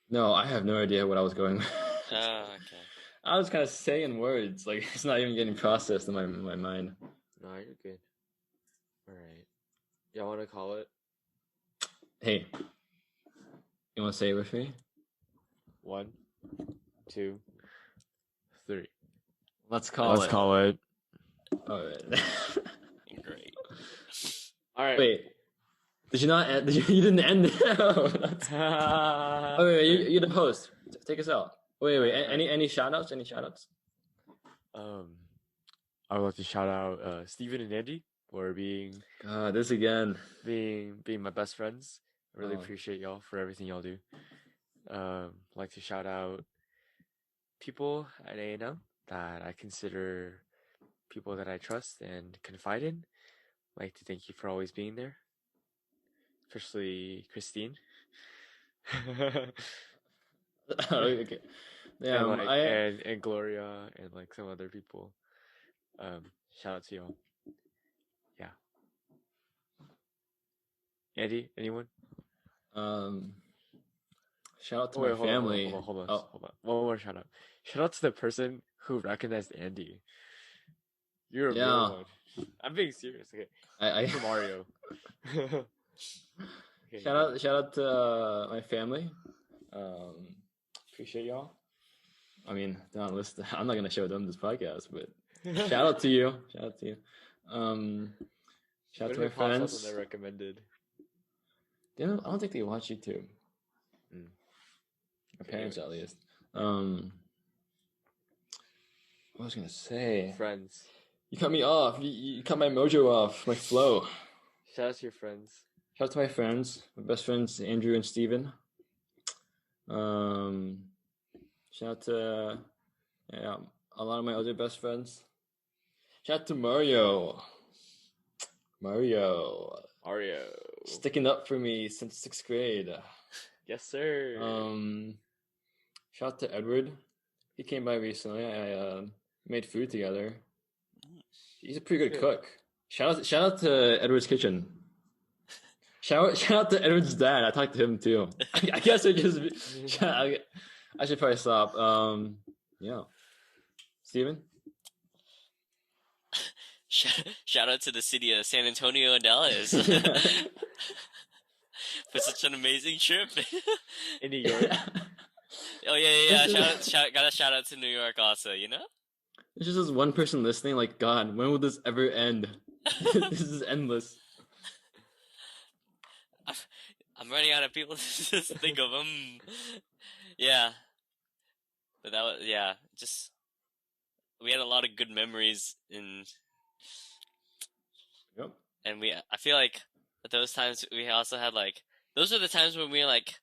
No, I have no idea what I was going with. Oh, okay. I was kind of saying words, like it's not even getting processed in my mind. No, you're good. All right. Y'all want to call it? Hey, you want to say it with me? 1, 2, 3. Let's call it. Call it. All right. Great. All right. Wait. Did you not end? You didn't end it. Oh, wait, you're the host. Take us out. Wait. Any shout-outs? Any shout-outs? I would like to shout out Steven and Andy for being This again. being my best friends. I really appreciate y'all for everything y'all do. Like to shout out people at A&M that I consider people that I trust and confide in. Like to thank you for always being there, especially Christine. Okay. Yeah, and Gloria and like some other people. Shout out to y'all. Yeah. Andy, anyone? Shout out to my family. Hold on. One more shout out. Shout out to the person who recognized Andy. You're a real one. I'm being serious. Okay. I For Mario. Okay, shout out to my family. Appreciate y'all. I mean, they're not listening. I'm not gonna show them this podcast, but shout out to you. Shout out to you. Shout out to my friends. They recommended. I don't think they watch YouTube. My parents, at least. What was I gonna say? Friends. You cut me off. You cut my mojo off. My flow. Shout out to your friends. Shout out to my friends. My best friends, Andrew and Steven. Shout out to a lot of my other best friends. Shout out to Mario. Sticking up for me since 6th grade. Yes, sir. Shout out to Edward. He came by recently. I made food together. He's a pretty good cook. Shout out to Edward's kitchen. Shout out to Edward's dad. I talked to him too. I guess I should probably stop. Yeah. Steven? Shout out to the city of San Antonio, Dallas. For such an amazing trip. In New York. Oh yeah. Shout out to New York also, you know? There's just this one person listening, like, God, when will this ever end? This is endless. I'm running out of people to just think of them. Yeah. But that was, just, we had a lot of good memories Yep. And I feel like at those times we also had like, those are the times when we like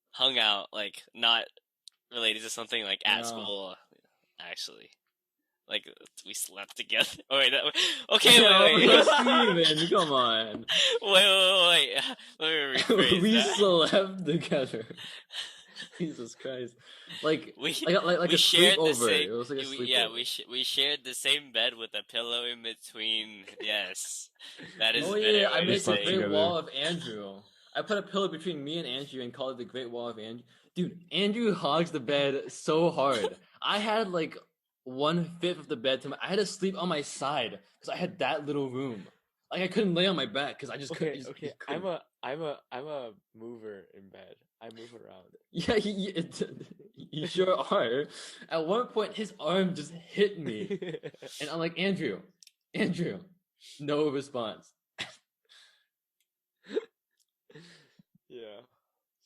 hung out, like not related to something like at school, actually. Like we slept together. Oh wait, okay, wait. Steven, come on. Wait. Let me rephrase We that. slept together. Jesus Christ! Like We a shared the sleepover. same. It was like a sleepover. Yeah, we shared the same bed with a pillow in between. Yes, that is. Oh a better yeah, I way to made the slept say Great it. together. Wall of Andrew. I put a pillow between me and Andrew and called it the Great Wall of Andrew. Dude, Andrew hogs the bed so hard. I had like 1/5 of the bed to I had to sleep on my side because I had that little room. Like I couldn't lay on my back because I just couldn't. Okay. Just couldn't. I'm a mover in bed. I move around. Yeah, you sure are. At one point, his arm just hit me, and I'm like, Andrew, no response. Yeah.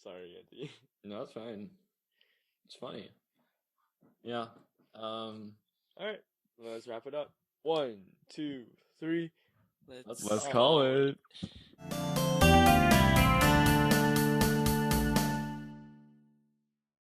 Sorry, Andy. No, it's fine. It's funny. Yeah. All right. Let's wrap it up. 1, 2, 3. Let's call it.